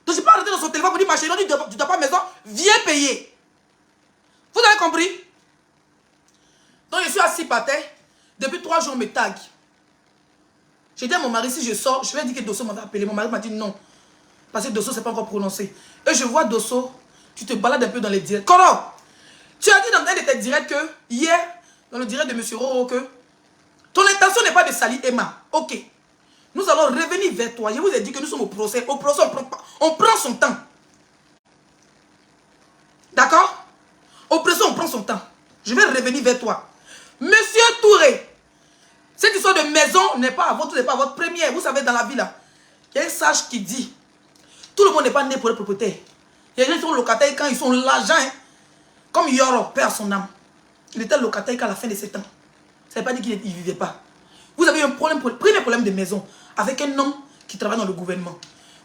Donc je ne peux pas rentrer dans son téléphone pour dire, ma chérie, tu ne dois pas maison, viens payer. Vous avez compris? Donc je suis assis par terre. Depuis 3 jours, on me tag. J'ai dit à mon mari, si je sors, je vais dire que Dosso m'avait appelé. Mon mari m'a dit non. Parce que Dosso, ce n'est pas encore prononcé. Et je vois Dosso, tu te balades un peu dans les directs. Comment? Tu as dit dans un de tes directs que, hier, dans le direct de M. Roro, que ton intention n'est pas de salir Emma. Ok. Nous allons revenir vers toi. Je vous ai dit que nous sommes au procès. Au procès, on prend son temps. D'accord? Au procès, on prend son temps. Je vais revenir vers toi. Monsieur Touré, cette histoire de maison n'est pas à votre première. Vous savez, dans la vie, là, il y a un sage qui dit, tout le monde n'est pas né pour être propriétaire. Il y a des gens qui sont locataires quand ils sont l'argent. Hein, comme Yoro, perd son âme. Il était locataire qu'à la fin de 7 ans. Ça ne veut pas dire qu'il ne vivait pas. Vous avez eu un problème, premier problème de maison, avec un homme qui travaille dans le gouvernement.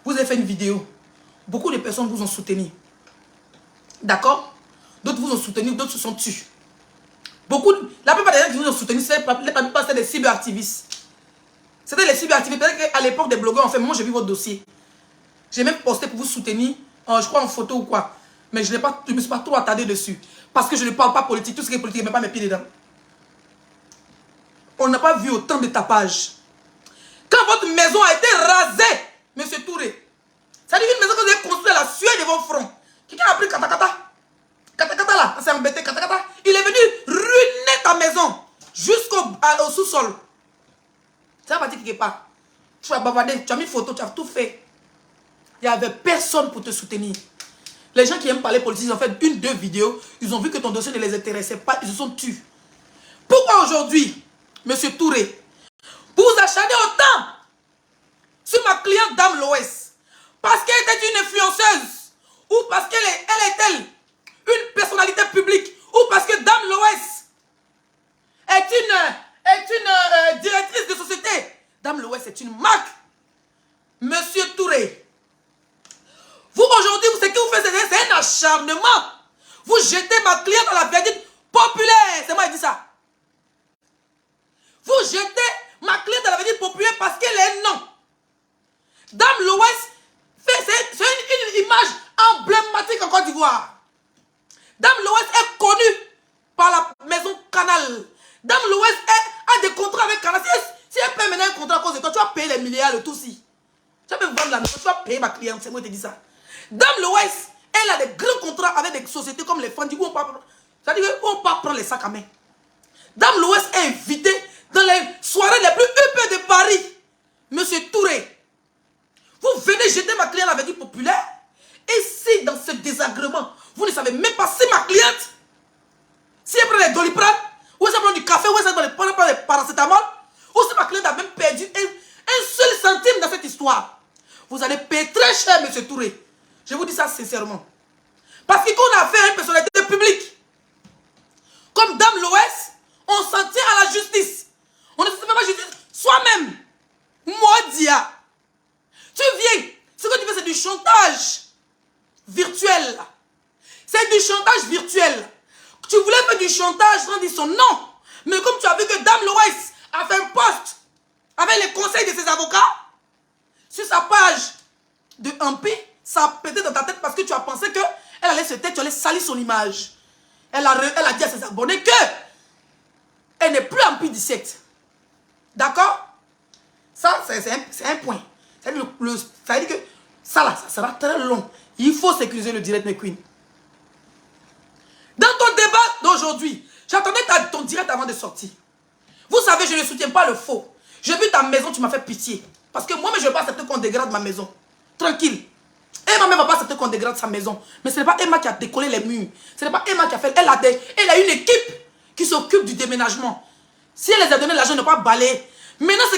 Vous avez fait une vidéo. Beaucoup de personnes vous ont soutenu. D'accord? D'autres vous ont soutenu, d'autres se sont tués. La plupart des gens qui vous ont soutenu, c'était des cyberactivistes. C'était les cyberactivistes. Peut-être qu'à l'époque des blogueurs, en fait, moi j'ai vu votre dossier. J'ai même posté pour vous soutenir, je crois en photo ou quoi. Mais je ne me suis pas trop attardé dessus. Parce que je ne parle pas politique. Tout ce qui est politique, je ne mets pas mes pieds dedans. On n'a pas vu autant de tapage. Quand votre maison a été rasée, monsieur Touré, ça dit une maison que vous avez construite à la sueur de vos fronts. Quelqu'un a pris katakata. Katakata là, c'est embêté, katakata. Il est venu ruiner ta maison jusqu'au sous-sol. Ça va partir quelque part. Tu as bavardé, tu as mis photo, tu as tout fait. Il n'y avait personne pour te soutenir. Les gens qui aiment parler politique, ils ont fait 1-2 vidéos. Ils ont vu que ton dossier ne les intéressait pas. Ils se sont tués. Pourquoi aujourd'hui, monsieur Touré, vous vous acharnez autant sur ma cliente Dame Loès? Parce qu'elle était une influenceuse? Ou parce qu'elle est une personnalité publique? Ou parce que Dame Loès est une directrice de société? Dame Loès est une marque. Monsieur Touré, vous aujourd'hui, ce que vous faites, c'est un acharnement. Vous jetez ma cliente dans la verdicte populaire. C'est moi qui dis ça. Vous jetez ma cliente dans la verdicte populaire parce qu'elle est non. Dame Loès, c'est une image emblématique en Côte d'Ivoire. Dame Loès est connue par la maison Canal. Dame Loès a des contrats avec Canal. Si elle paye maintenant un contrat à cause de toi, tu vas payer les milliards, le tout si. Tu vas me vendre la maison, tu vas payer ma cliente, c'est moi qui te dis ça. Dame l'Ouest, elle a des grands contrats avec des sociétés comme les Fendi où on part, c'est-à-dire qu'on part prendre les sacs à main. Dame l'Ouest est invité dans les soirées les plus huppées de Paris. Monsieur Touré, vous venez jeter ma cliente avec du populaire. Et si dans ce désagrément, vous ne savez même pas si ma cliente, si elle prend des Doliprane, ou si elle prend du café, ou si elle prend des paracétamol, ou si ma cliente a même perdu un seul centime dans cette histoire, vous allez payer très cher, monsieur Touré. Je vous dis ça sincèrement. Parce que quand on a affaire à une personnalité publique, comme Dame l'Ouest, on s'en tient à la justice. On ne se fait pas justice soi-même. Moi, Dia, tu viens, ce que tu fais, c'est du chantage virtuel. C'est du chantage virtuel. Tu voulais faire du chantage sans dire son nom. Mais comme tu as vu que Dame l'Ouest a fait un post avec les conseils de ses avocats, sur sa page de MP, ça a pété dans ta tête parce que tu as pensé qu'elle allait se taire, tu allais salir son image. Elle a dit à ses abonnés que elle n'est plus MP 17. D'accord? Ça, c'est un point. Ça veut dire que ça là, ça sera très long. Il faut sécuriser le direct, mes queens. Dans ton débat d'aujourd'hui, j'attendais ton direct avant de sortir. Vous savez, je ne soutiens pas le faux. J'ai vu ta maison, tu m'as fait pitié. Parce que moi, je ne vais pas accepter qu'on dégrade ma maison. Tranquille. Emma ne va pas accepter qu'on dégrade sa maison. Mais ce n'est pas Emma qui a décollé les murs. Ce n'est pas Emma qui a fait... Elle a une équipe qui s'occupe du déménagement. Si elle les a donné l'argent, ne pas balayer. Maintenant, ce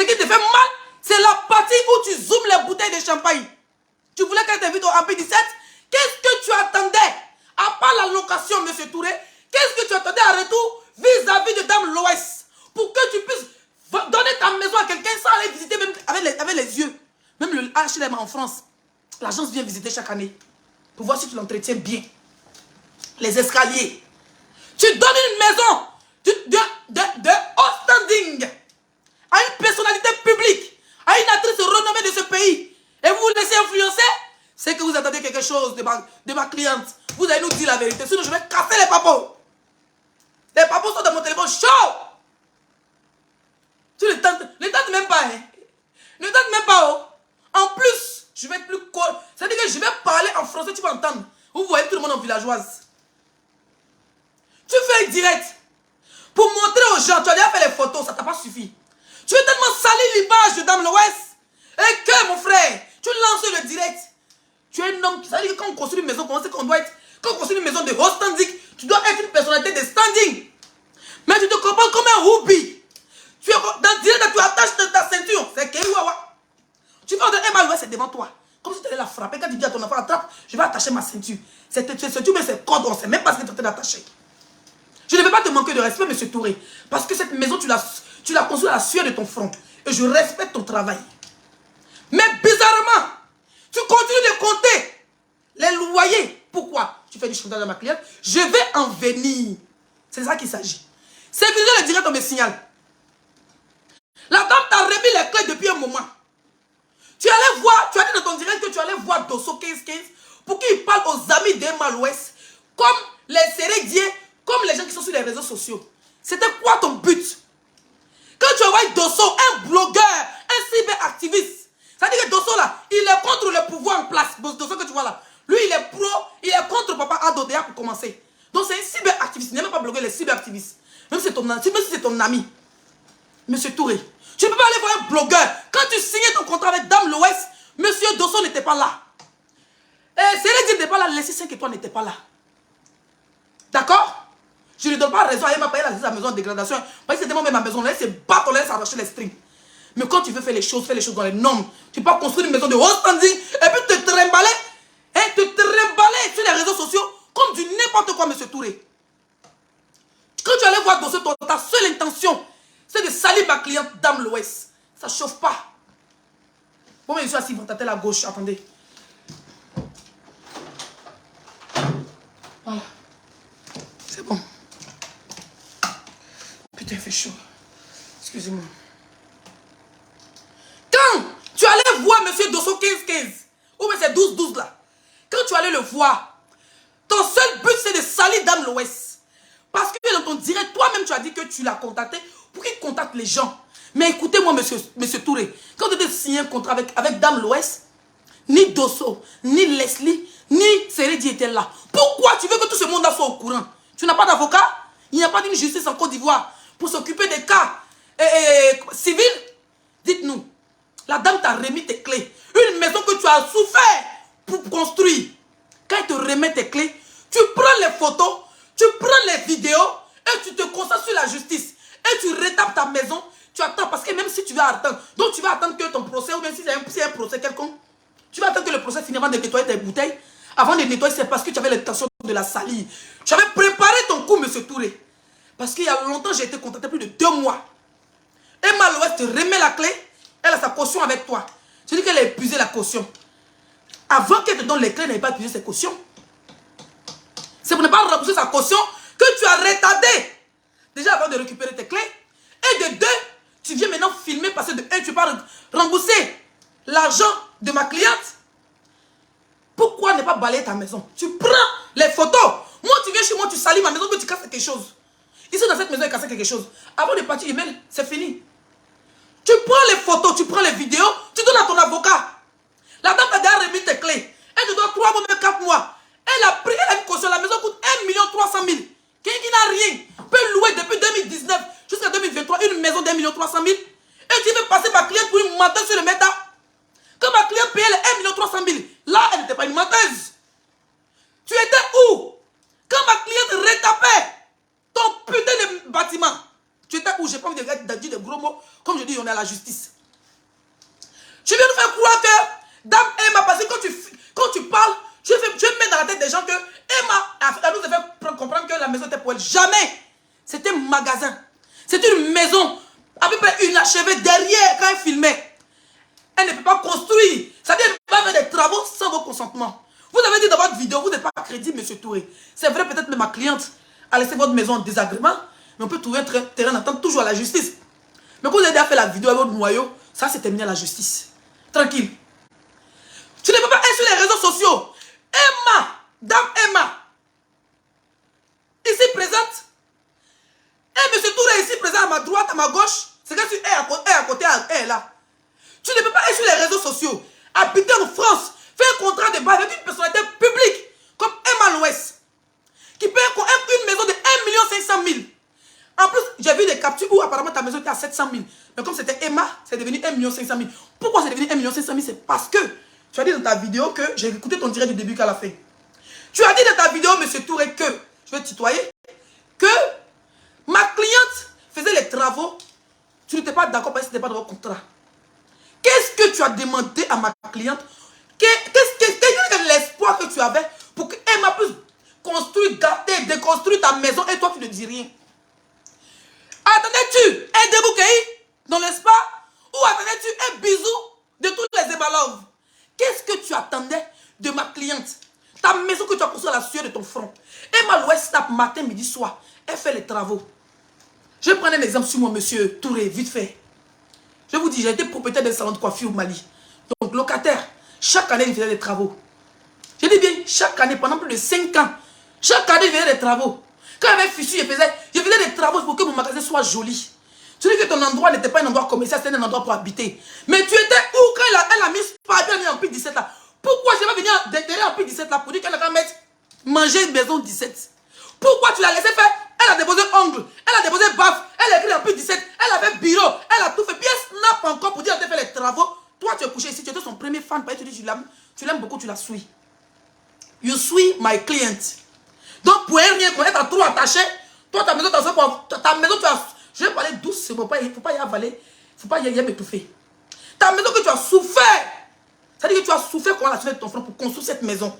qui te fait mal, c'est la partie où tu zoomes les bouteilles de champagne. Tu voulais qu'elle t'invite au AP17. Qu'est-ce que tu attendais? À part la location, monsieur Touré, qu'est-ce que tu attendais en retour vis-à-vis de Dame l'Ouest? Pour que tu puisses donner ta maison à quelqu'un sans aller visiter même avec les yeux. Même le HLM en France, l'agence vient visiter chaque année pour voir si tu l'entretiens bien. Les escaliers. Tu donnes une maison de haut standing à une personnalité publique, à une actrice renommée de ce pays, et vous vous laissez influencer, c'est que vous attendez quelque chose de ma cliente. Vous allez nous dire la vérité, sinon je vais casser les papos. Les papos sont dans mon téléphone chaud. Tu ne tentes même pas, hein. Ne tente même pas, oh. En plus, je vais être plus cool. C'est-à-dire que je vais parler en français, tu vas entendre. Vous voyez tout le monde en villageoise. Tu fais un direct pour montrer aux gens, tu as déjà fait les photos, ça t'a pas suffi. Tu veux tellement salir l'image de Dame l'Ouest. Et que, mon frère, tu lances le direct. Tu es un homme, ça veut dire que quand on construit une maison, qu'on doit être, quand on construit une maison de haut standing, tu dois être une personnalité de standing. Mais tu te comportes comme un hobby. Tu es dans le direct, tu attaches ta ceinture. C'est Kéouawa. Tu vas dire, Emma l'Ouest, c'est devant toi. Comme si tu allais la frapper. Quand tu dis à ton enfant, attrape, je vais attacher ma ceinture. C'est ceinture, mais c'est corde, on ne sait même pas ce que tu es en train d'attacher. Je ne vais pas te manquer de respect, monsieur Touré. Parce que cette maison, tu l'as construite à la sueur de ton front. Et je respecte ton travail. Mais bizarrement, tu continues de compter les loyers. Pourquoi? Tu fais du chantage à ma cliente. Je vais en venir. C'est de ça qu'il s'agit. C'est que le direct, on me signale. La dame t'a remis les clés depuis un moment. Tu allais voir, tu as dit dans ton direct que tu allais voir Dosso 1515 pour qu'il parle aux amis d'Emma l'Ouest, comme les Sérédiens, comme les gens qui sont sur les réseaux sociaux. C'était quoi ton but? Quand tu envoies Dosso, un blogueur, un cyberactiviste, ça dit que Dosso là, il est contre le pouvoir en place. Dosso que tu vois là, lui il est pro, il est contre Papa Adodea pour commencer. Donc c'est un cyberactiviste, il n'est même pas blogueur, il est cyberactiviste. Même si c'est ton ami, monsieur Touré. Tu ne peux pas aller voir un blogueur. Quand tu signais ton contrat avec Dame l'Ouest, monsieur Dosso n'était pas là. Et Sérédi n'était pas là, les 5 étoiles n'étaient pas là. D'accord? Je ne donne pas raison à Emma payer la maison en dégradation. Parce que c'était moi-même ma maison, on laisse se battre, on laisse s'arracher les strings. Mais quand tu veux faire les choses dans les normes. Tu peux pas construire une maison de haut standing et puis te trimballer sur les réseaux sociaux comme du n'importe quoi, monsieur Touré. Quand tu allais voir Dosso, ta seule intention, c'est de salir ma cliente Dame l'Ouest. Ça ne chauffe pas. Bon, mais je suis assis, votre tête à gauche. Attendez. Voilà. C'est bon. Putain, il fait chaud. Excusez-moi. Quand tu allais voir monsieur Dosso 1515, ou bien c'est 12-12 là, quand tu allais le voir, ton seul but c'est de salir Dame l'Ouest. Parce que dans ton direct, toi-même tu as dit que tu l'as contacté pour qu'il contacte les gens. Mais écoutez-moi, monsieur Touré, quand tu as signé un contrat avec Dame l'Ouest, ni Dosso, ni Leslie, ni Seredi étaient là. Pourquoi tu veux que tout ce monde soit au courant? Tu n'as pas d'avocat? Il n'y a pas d'une justice en Côte d'Ivoire pour s'occuper des cas civils? Dites-nous, la dame t'a remis tes clés. Une maison que tu as souffert pour construire. Quand elle te remet tes clés, tu prends les photos, tu prends les vidéos et tu te concentres sur la justice. Et tu retapes ta maison, tu attends. Parce que même si tu vas attendre, donc tu vas attendre que ton procès, ou même si c'est un procès quelconque, tu vas attendre que le procès finisse avant de nettoyer tes bouteilles. Avant de nettoyer, c'est parce que tu avais l'intention de la salir. Tu avais préparé ton coup, M. Touré. Parce qu'il y a longtemps, j'ai été contacté plus de 2 mois. Emma Loès te remet la clé, elle a sa caution avec toi. Tu dis qu'elle a épuisé la caution. Avant qu'elle te donne les clés, elle n'avait pas épuisé ses cautions. C'est pour ne pas rembourser sa caution que tu as retardé. Déjà avant de récupérer tes clés. Et de 2, tu viens maintenant filmer parce que de 1, tu ne peux pas rembourser l'argent de ma cliente. Pourquoi ne pas balayer ta maison? Tu prends les photos. Moi, tu viens chez moi, tu salis ma maison, que tu casses quelque chose. Ici, dans cette maison, il casse quelque chose. Avant de partir, email, c'est fini. Tu prends les photos, tu prends les vidéos, tu donnes à ton avocat. La dame t'a déjà remis tes clés. Elle te doit 3 mois, même 4 mois. Elle a pris, elle a une caution. La maison coûte 1 300 000. Quelqu'un qui n'a rien peut louer depuis 2019 jusqu'à 2023 une maison d'1 300 000. Et tu veux passer ma cliente pour une menteuse sur le méta. Quand ma cliente payait les 1 300 000, là, elle n'était pas une menteuse. Tu étais où? Quand ma cliente retapait ton putain de bâtiment, tu étais où? J'ai pas envie de dire des gros mots. Comme je dis, on est à la justice. Tu viens nous faire croire que Dame Emma, parce que quand tu parles, je mets dans la tête des gens que Emma nous a fait comprendre que la maison était pour elle. Jamais. C'était un magasin. C'était une maison à peu près inachevée derrière quand elle filmait. Elle ne peut pas construire. C'est-à-dire qu'elle va faire des travaux sans vos consentements. Vous avez dit dans votre vidéo, vous n'êtes pas crédible, M. Touré. C'est vrai, peut-être que ma cliente a laissé votre maison en désagrément, mais on peut trouver un terrain d'attente toujours à la justice. Mais quand vous avez déjà fait la vidéo avec votre noyau, ça c'est terminé à la justice. Tranquille. Tu ne peux pas être sur les réseaux sociaux. Emma, Dame Emma, ici présente. Et M. Touré ici présent à ma droite, à ma gauche. C'est que tu es à côté, elle est là. Tu ne peux pas être sur les réseaux sociaux. Habiter en France, faire un contrat de bail avec une personnalité publique comme Emma Loès, qui paye une maison de 1 500 000. En plus, j'ai vu des captures où apparemment ta maison était à 700 000. Mais comme c'était Emma, c'est devenu 1 500 000. Pourquoi c'est devenu 1 500 000? C'est parce que tu as dit dans ta vidéo que, j'ai écouté ton direct du début qu'à la fin. Tu as dit dans ta vidéo, M. Touré, que, je vais te tutoyer, que ma cliente faisait les travaux. Tu n'étais pas d'accord parce que ce n'était pas dans votre contrat. Qu'est-ce que tu as demandé à ma cliente? Quel est l'espoir que tu avais pour que Emma puisse construire, gâter, déconstruire ta maison et toi tu ne dis rien? Attendais-tu un débouquet dans l'espace ou attendais-tu un bisou de tous les ébalov? Qu'est-ce que tu attendais de ma cliente? Ta maison que tu as construite à la sueur de ton front. Emma Loès tape matin, midi, soir. Elle fait les travaux. Je vais prendre un exemple sur moi, monsieur Touré, vite fait. Je vous dis, j'ai été propriétaire d'un salon de coiffure au Mali. Donc, locataire, chaque année, il faisait des travaux. Je dis bien, chaque année, pendant plus de 5 ans, chaque année, il faisait des travaux. Quand il y avait fissure, je faisais des travaux pour que mon magasin soit joli. Tu dis que ton endroit n'était pas un endroit commercial, c'était un endroit pour habiter. Mais tu étais où quand elle a mis Spider en P17 là? Pourquoi je vais venir derrière en P17 là pour dire qu'elle va mettre manger une maison 17? Pourquoi tu l'as laissé faire? Elle a déposé ongle, elle a déposé baffe, elle a écrit en P17, elle a fait bureau, elle a tout fait. Puis elle snap encore pour dire qu'elle a fait les travaux. Toi, tu es couché ici, tu étais son premier fan, tu dis tu l'aimes beaucoup, tu la suis. You suis my client. Donc, pour elle, rien, pour être trop attaché, toi, ta maison, tu as. Je vais parler doucement, il ne faut pas y avaler, il ne faut pas y m'étouffer. Ta maison que tu as souffert, c'est-à-dire que tu as souffert comment la suite de ton frère pour construire cette maison.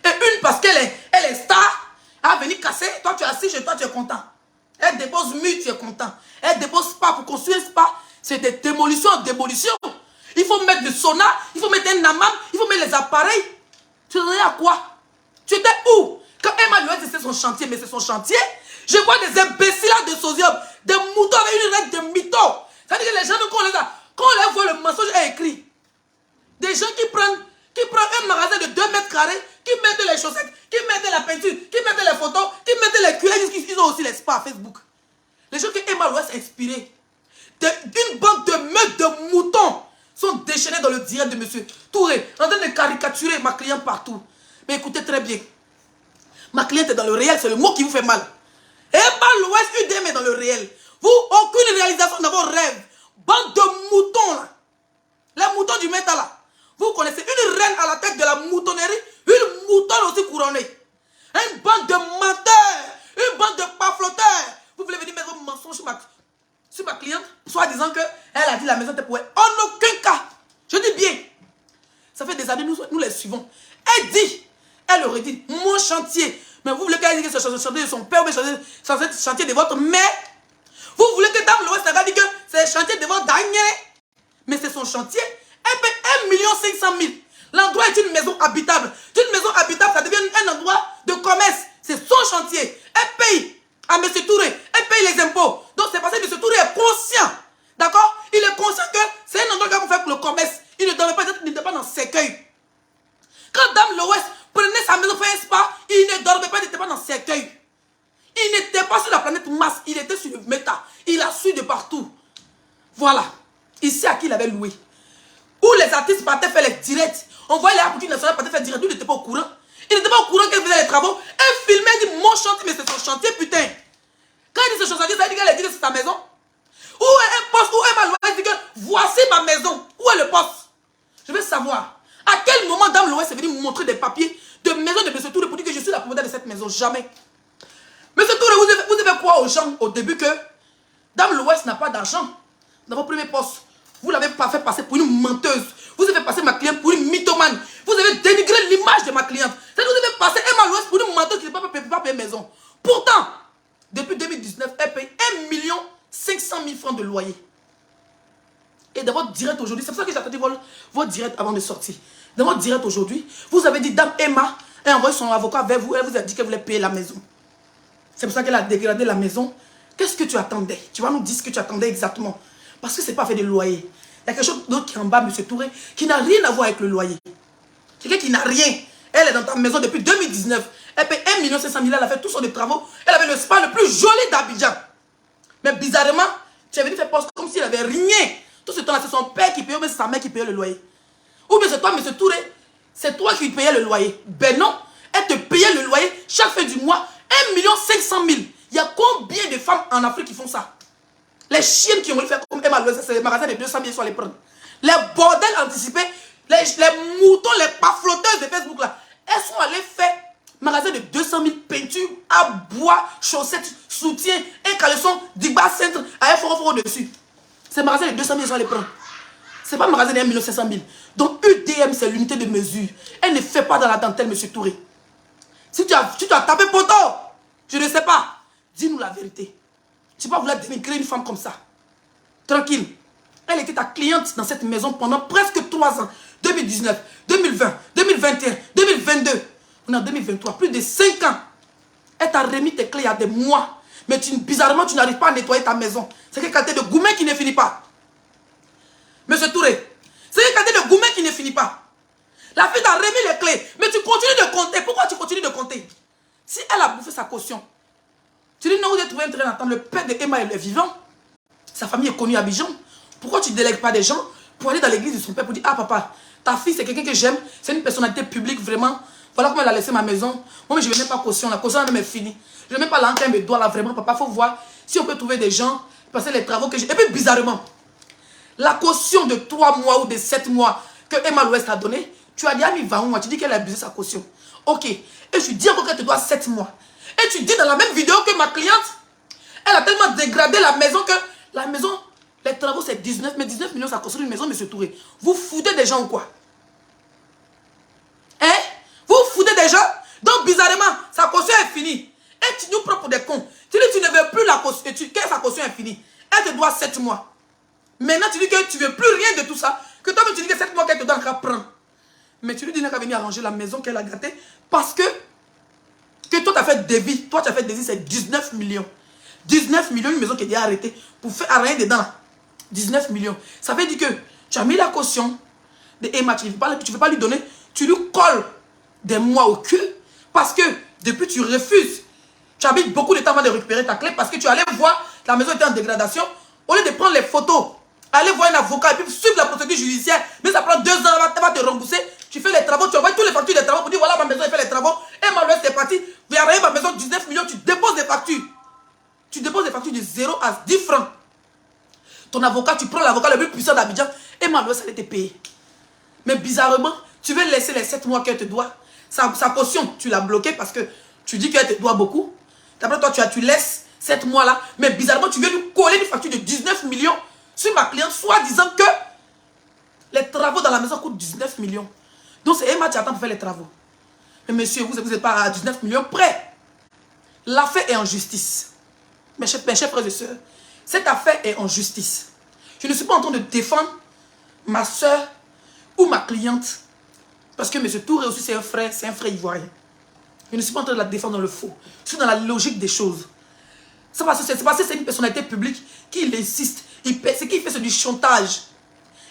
Et une, parce qu'elle est star, elle a venu casser, toi, tu es assis chez toi, tu es content. Elle dépose mur, tu es content. Elle dépose spa, pour construire un spa, c'est des démolitions en démolition. Il faut mettre du sauna, il faut mettre un hammam, il faut mettre les appareils. Tu te à quoi? Tu étais où? Quand Emma lui a dit c'est son chantier, mais c'est son chantier, je vois des imbéciles de sosium, des moutons avec une règle de mythos. C'est-à-dire que les gens, quand on les voit, le mensonge est écrit. Des gens qui prennent un magasin de 2 mètres carrés, qui mettent les chaussettes, qui mettent la peinture, qui mettent les photos, qui mettent les cuillères, ils ont aussi les spas Facebook. Les gens que Emma Loès a inspiré, une bande de meutes de moutons. sont déchaînés dans le direct de monsieur Touré, en train de caricaturer ma cliente partout. Mais écoutez très bien. Ma cliente est dans le réel, c'est le mot qui vous fait mal. Et par l'Ouest, UDM est dans le réel. Vous, aucune réalisation dans vos rêves. Bande de moutons là. Les moutons du métal là. Vous connaissez une reine à la tête de la moutonnerie, une moutonne aussi couronnée. Une bande de menteurs, une bande de pafloteurs. Vous voulez venir mettre vos mensonges sur ma cliente, soit disant qu'elle a dit la maison était pour elle. En aucun cas. Je dis bien. Ça fait des années, nous les suivons. Elle dit, elle aurait dit, mon chantier. Mais vous voulez qu'elle dise que c'est le chantier de son père ou le chantier de votre mère. Vous voulez que Dame Loès dise que c'est le chantier de votre dernier. Mais c'est son chantier. Elle paie 1 500 000. L'endroit est une maison habitable. Une maison habitable, ça devient un endroit de commerce. C'est son chantier. Elle paye à M. Touré. Elle paye les impôts. Donc c'est parce que M. Touré est conscient. D'accord? Il est conscient que c'est un endroit pour faire pour le commerce. Il ne dormait pas dans ses cueils. Quand Dame Loès prenait sa maison pour un spa, il ne dormait pas, il n'était pas dans ses cueils. Il n'était pas sur la planète Mars, il était sur le méta. Il a su de partout. Voilà. Ici, à qui il avait loué. Où les artistes partaient faire les directs. On voyait les Apouki nationales partaient faire direct. Lui, il n'était pas au courant. Il n'était pas au courant qu'elle faisait les travaux. Elle filmait, elle dit mon chantier, mais c'est son chantier, putain. Quand il dit ce chantier, ça veut dire qu'elle a dit que c'est sa maison. Où est un poste, où est ma loi? Elle dit que voici ma maison. Où est le poste? Je veux savoir. À quel moment Dame Loès est venue me montrer des papiers de maison de M. Touré pour dire que je suis la propriétaire de cette maison? Jamais. M. Touré, vous devez croire aux gens au début que Dame Loès n'a pas d'argent. Dans vos premiers postes, vous ne l'avez pas fait passer pour une menteuse. Vous avez passé ma cliente pour une mythomane. Vous avez dénigré l'image de ma cliente. Vous avez passé Emma Loès pour une menteuse qui ne peut pas payer maison. Pourtant, depuis 2019, elle paye 1 500 000 francs de loyer. Et dans votre direct aujourd'hui, c'est pour ça que j'attendais votre direct avant de sortir. Dans votre direct aujourd'hui, vous avez dit Dame Emma a envoyé son avocat vers vous. Elle vous a dit qu'elle voulait payer la maison. C'est pour ça qu'elle a dégradé la maison. Qu'est-ce que tu attendais? Tu vas nous dire ce que tu attendais exactement. Parce que ce n'est pas fait de loyer. Il y a quelque chose d'autre qui est en bas, M. Touré, qui n'a rien à voir avec le loyer. Quelqu'un qui n'a rien. Elle est dans ta maison depuis 2019. Elle paye 1 500 000. Elle a fait tout son de travaux. Elle avait le spa le plus joli d'Abidjan. Mais bizarrement, tu es venu faire poste comme s'il n'avait rien. Tout ce temps-là, c'est son père qui payait ou bien c'est sa mère qui payait le loyer. Ou bien c'est toi, M. Touré, c'est toi qui payais le loyer. Ben non, elle te payait le loyer chaque fin du mois, 1 500 000. Il y a combien de femmes en Afrique qui font ça? Les chiennes qui ont voulu faire comme Emma Loès, c'est les magasins de 200 000 sur les prendre. Les bordels anticipés, les moutons, les pafloteuses de Facebook là, elles sont allées faire magasin de 200 000 peintures à bois, chaussettes, soutien, un caleçon, Digba Centre, à un fort dessus. C'est un magasin de 200 000 sur les prendre. C'est pas un magasin de 1 500 000. Donc UDM, c'est l'unité de mesure. Elle ne fait pas dans la dentelle, M. Touré. Si tu as tapé poteau, je ne sais pas. Dis-nous la vérité. Tu ne peux pas vouloir dénigrer une femme comme ça. Tranquille. Elle était ta cliente dans cette maison pendant presque 3 ans. 2019, 2020, 2021, 2022. On est en 2023. Plus de 5 ans. Elle t'a remis tes clés il y a des mois. Mais bizarrement, tu n'arrives pas à nettoyer ta maison. C'est quelle qualité de gourmet qui ne finit pas. Monsieur Touré, c'est quelle qualité de gourmet qui ne finit pas. La fille t'a remis les clés. Mais tu continues de compter. Pourquoi tu continues de compter? Si elle a bouffé sa caution, tu dis non, vous avez trouvé un terrain d'entente. Le père de Emma est vivant. Sa famille est connue à Abidjan. Pourquoi tu ne délègues pas des gens pour aller dans l'église de son père pour dire ah papa, ta fille c'est quelqu'un que j'aime, c'est une personnalité publique vraiment. Voilà comment elle a laissé ma maison. Moi je ne veux même pas caution. La caution elle est finie. Je ne veux même pas l'enquête me doit là vraiment papa. Il faut voir si on peut trouver des gens, passer les travaux que j'ai. Et puis bizarrement, la caution de 3 mois ou de 7 mois que Emma Loès t'a donné, tu as dit Ami va où? Tu dis qu'elle a abusé sa caution. Ok. Et je dis encore qu'elle te doit 7 mois. Et tu dis dans la même vidéo que ma cliente, elle a tellement dégradé la maison que la maison, les travaux c'est 19, mais 19 millions ça construit une maison, M. Touré. Vous foutez des gens ou quoi? Hein? Vous foutez des gens? Donc bizarrement, sa caution est finie. Et tu nous prends pour des cons. Tu dis que tu ne veux plus la caution, que sa caution est finie. Elle te doit 7 mois. Maintenant tu dis que tu ne veux plus rien de tout ça. Que toi-même tu dis que 7 mois qu'elle te doit encore prendre. Mais tu lui dis qu'elle va venir arranger la maison qu'elle a gâtée parce que toi tu as fait devis. Toi tu as fait devis, c'est 19 millions. 19 millions, une maison qui est déjà arrêtée pour faire rien dedans. 19 millions. Ça veut dire que tu as mis la caution de Emma, tu ne veux pas lui donner, tu lui colles des mois au cul parce que depuis tu refuses. Tu as mis beaucoup de temps avant de récupérer ta clé parce que tu allais voir la maison était en dégradation. Au lieu de prendre les photos aller voir un avocat et puis suivre la procédure judiciaire. Mais ça prend 2 ans, elle va te rembourser. Tu fais les travaux, tu envoies tous les factures des travaux pour dire voilà ma maison, elle fait les travaux. Et ma maison, c'est parti. Vous avez ma maison, 19 millions, tu déposes des factures. Tu déposes des factures de 0 à 10 francs. Ton avocat, tu prends l'avocat le plus puissant d'Abidjan et ma maison, ça allait te payer. Mais bizarrement, tu veux laisser les 7 mois qu'elle te doit. Sa caution, tu l'as bloquée parce que tu dis qu'elle te doit beaucoup. D'après toi, tu laisses 7 mois là. Mais bizarrement, tu veux lui coller une facture de 19 millions sur ma cliente, soit disant que les travaux dans la maison coûtent 19 millions. Donc c'est Emma qui attend pour faire les travaux. Mais monsieur, vous n'êtes pas à 19 millions près. L'affaire est en justice. Mes chers frères et sœurs, cette affaire est en justice. Je ne suis pas en train de défendre ma soeur ou ma cliente. Parce que M. Touré aussi, c'est un frère ivoirien. Je ne suis pas en train de la défendre dans le faux. Je suis dans la logique des choses. C'est parce que c'est une personnalité publique qui insiste. Ce qu'il fait, c'est du chantage.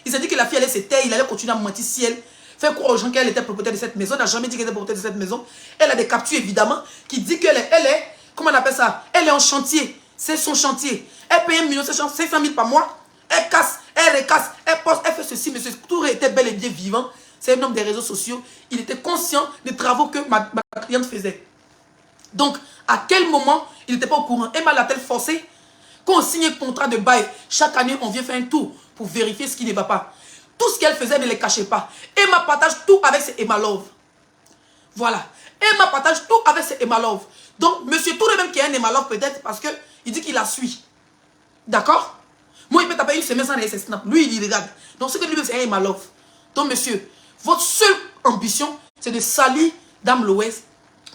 Il s'est dit que la fille allait se taire, il allait continuer à mentir si elle fait croire aux gens qu'elle était propriétaire de cette maison. Elle n'a jamais dit qu'elle était propriétaire de cette maison. Elle a des captures, évidemment, qui disent qu'elle est, comment on appelle ça? Elle est en chantier. C'est son chantier. Elle paye 1 500 000 par mois. Elle casse, elle recasse, elle poste, elle fait ceci. Monsieur Touré était bel et bien vivant. C'est un homme des réseaux sociaux. Il était conscient des travaux que ma cliente faisait. Donc, à quel moment il n'était pas au courant? Emma l'a-t-elle forcé? Quand on signe un contrat de bail, chaque année, on vient faire un tour pour vérifier ce qui ne va pas. Tout ce qu'elle faisait, elle ne les cachait pas. Emma partage tout avec ses Emma Love. Voilà. Emma partage tout avec ses Emma Love. Donc, monsieur Touré même qui est un Emma Love peut-être parce qu'il dit qu'il la suit. D'accord? Moi, il peut taper une semaine sans ses snaps. Lui, il regarde. Donc, ce que lui, c'est un Emma Love. Donc, monsieur, votre seule ambition, c'est de salir Dame Loès.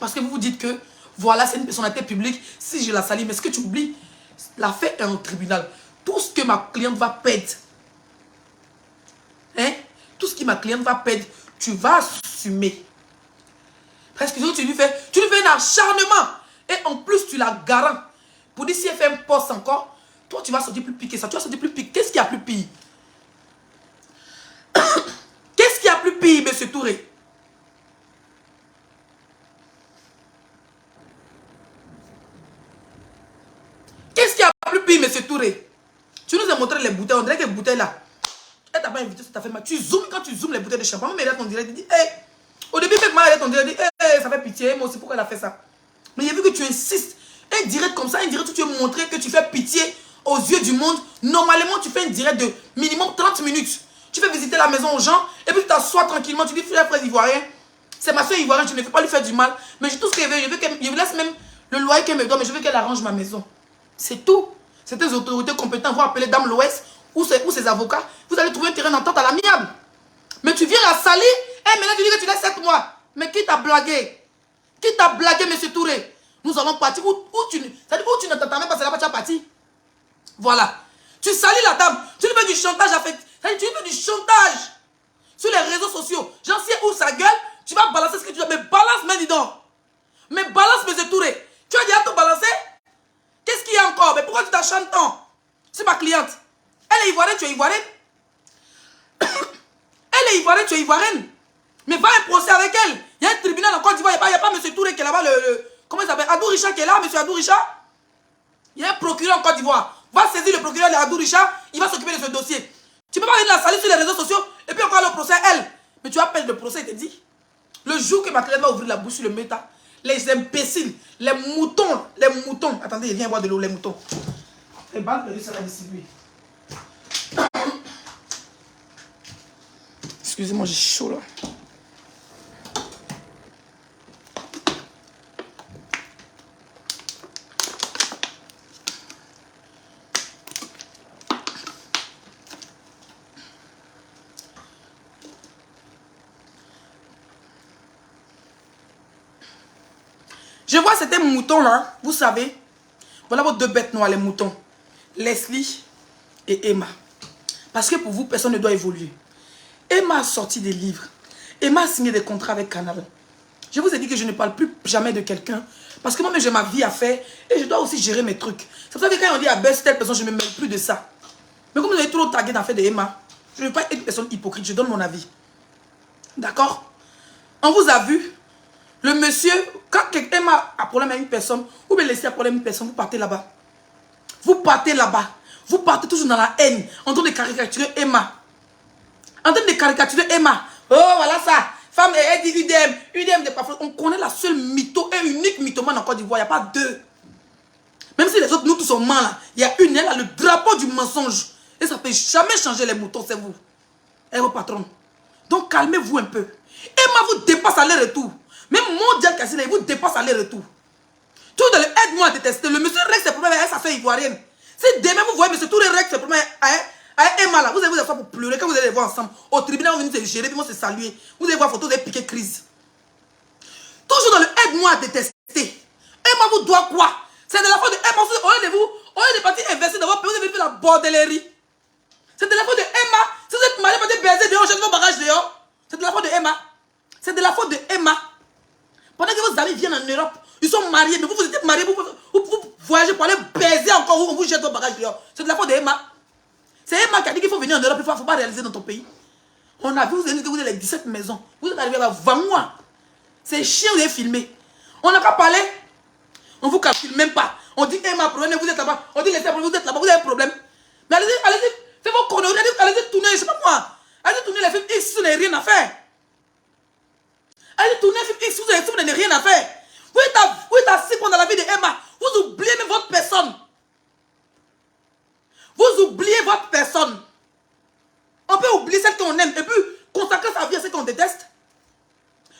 Parce que vous vous dites que, voilà, c'est une personnalité publique. Si je la salis, mais ce que tu oublies, l'affaire est en tribunal. Tout ce que ma cliente va perdre, hein, tout ce que ma cliente va perdre, tu vas assumer. Parce que tu lui fais un acharnement. Et en plus, tu la garantes. Pour dire si elle fait un poste encore, toi, tu vas sortir plus piqué. Ça, tu vas sortir plus piqué. Qu'est-ce qu'il y a plus pire? Qu'est-ce qu'il y a plus pire, monsieur Touré? Qu'est-ce qu'il y a plus pire, monsieur Touré? Tu nous as montré les bouteilles. On dirait que les bouteilles là, elle t'a pas invité, ça t'a fait mal. Tu zoomes quand tu zoomes les bouteilles de champagne. Mais là, on dirait, tu dis, hey. Au début, même moi, on dirait, hey, ça fait pitié. Moi aussi, pourquoi elle a fait ça? Mais il a vu que tu insistes. Un direct comme ça, un direct où tu veux montrer que tu fais pitié aux yeux du monde. Normalement, tu fais un direct de minimum 30 minutes. Tu fais visiter la maison aux gens et puis tu t'assois tranquillement. Tu dis, frère ivoirien, c'est ma soeur ivoirienne, je ne veux pas lui faire du mal. Mais tout ce qu'elle veut, je laisse même le loyer qu'elle me donne, mais je veux qu'elle arrange ma maison. C'est tout. C'est des autorités compétentes. Vous appelez Dame Loès ou ses avocats. Vous allez trouver un terrain d'entente à l'amiable. Mais tu viens la salir et maintenant tu dis que tu laisses 7 mois. Mais qui t'a blagué? Qui t'a blagué, monsieur Touré? Nous allons partir où tu ne t'attends même pas, c'est là-bas que tu as parti. Voilà. Tu salis la dame. Tu lui fais du chantage affectif. Tu lui fais du chantage sur les réseaux sociaux. J'en sais où sa gueule. Tu vas balancer ce que tu veux. Mais balance, mais dis donc. Mais balance, monsieur Touré. Tu as déjà tout balancé? Qu'est-ce qu'il y a encore? Mais pourquoi tu t'achantes tant? C'est ma cliente. Elle est ivoirienne, tu es ivoirienne. Elle est ivoirienne, tu es ivoirienne. Mais va un procès avec elle. Il y a un tribunal en Côte d'Ivoire. Il n'y a pas monsieur Touré qui est là-bas. Comment il s'appelle? Adou Richard qui est là, monsieur Adou Richard. Il y a un procureur en Côte d'Ivoire. Va saisir le procureur de Adou Richard. Il va s'occuper de ce dossier. Tu peux pas venir la salir sur les réseaux sociaux et puis encore le procès, elle. Mais tu appelles le procès, il te dit. Le jour que ma cliente va ouvrir la bouche sur le méta, les imbéciles, les moutons. Attendez, viens boire de l'eau, les moutons. Les balles perdues sera distribuée. Excusez-moi, j'ai chaud là. Je vois certains moutons là, vous savez. Voilà vos 2 bêtes noires, les moutons. Leslie et Emma. Parce que pour vous, personne ne doit évoluer. Emma a sorti des livres. Emma a signé des contrats avec Canal. Je vous ai dit que je ne parle plus jamais de quelqu'un. Parce que moi-même, j'ai ma vie à faire. Et je dois aussi gérer mes trucs. C'est pour ça que quand on dit à baisse telle personne, je ne me mêle plus de ça. Mais comme vous avez trop tagué dans l'affaire de Emma, je ne veux pas être une personne hypocrite. Je donne mon avis. D'accord? On vous a vu. Le monsieur, quand Emma a problème avec une personne, ou bien laissez un problème à une personne, vous partez là-bas. Vous partez là-bas. Vous partez toujours dans la haine, en train de caricaturer Emma. En train de caricaturer Emma. Oh, voilà ça. Femme, elle dit UDM. UDM de parfois. On connaît la seule mytho et unique mythomane en Côte d'Ivoire. Il n'y a pas deux. Même si les autres, nous tous sommes mal là. Il y a une, elle a le drapeau du mensonge. Et ça ne peut jamais changer les moutons, c'est vous. Et vos patrons. Donc calmez-vous un peu. Emma vous dépasse aller-retour. Même Mondial Cassile, il vous dépasse aller-retour. Tout dans le aide-moi à détester. Le monsieur règle ses problèmes avec sa soeur ivoirienne. Si demain vous voyez monsieur Touré règle ses problèmes avec Emma là, vous allez vous asseoir pour pleurer. Quand vous allez les voir ensemble, au tribunal, vous venez se gérer, puis vous se saluer. Vous allez voir photo, vous allez piquer crise. Toujours dans le aide-moi à détester. Emma vous doit quoi? C'est de la faute de Emma. Au lieu de partir investir dans votre pays, vous avez fait la bordellerie. C'est de la faute de Emma. Si vous êtes marié, partez baiser dehors, jetez vos bagages dehors. C'est de la faute de Emma. C'est de la faute de Emma. Pendant que vos amis viennent en Europe, ils sont mariés, mais vous êtes mariés, vous voyagez pour aller baiser encore, on vous jette vos bagages dehors. C'est de la faute de Emma. C'est Emma qui a dit qu'il faut venir en Europe, il ne faut pas réaliser dans ton pays. On a vu, vous avez dit que vous avez les 17 maisons. Vous êtes arrivé à 20 mois. C'est chiant, vous avez filmé. On n'a qu'à parler. On ne vous calcule même pas. On dit Emma, prenez, vous êtes là-bas. On dit laissez, vous êtes là-bas, vous avez un problème. Mais allez-y, faites vos conneries, allez-y tourner, je ne sais pas moi. Allez-y tourner les films X, vous n'avez rien à faire. Allez tourner les films X, vous n'avez rien à faire. Vous êtes assis dans la vie de Emma. Vous oubliez même votre personne. Vous oubliez votre personne. On peut oublier celle qu'on aime et puis consacrer sa vie à celle qu'on déteste.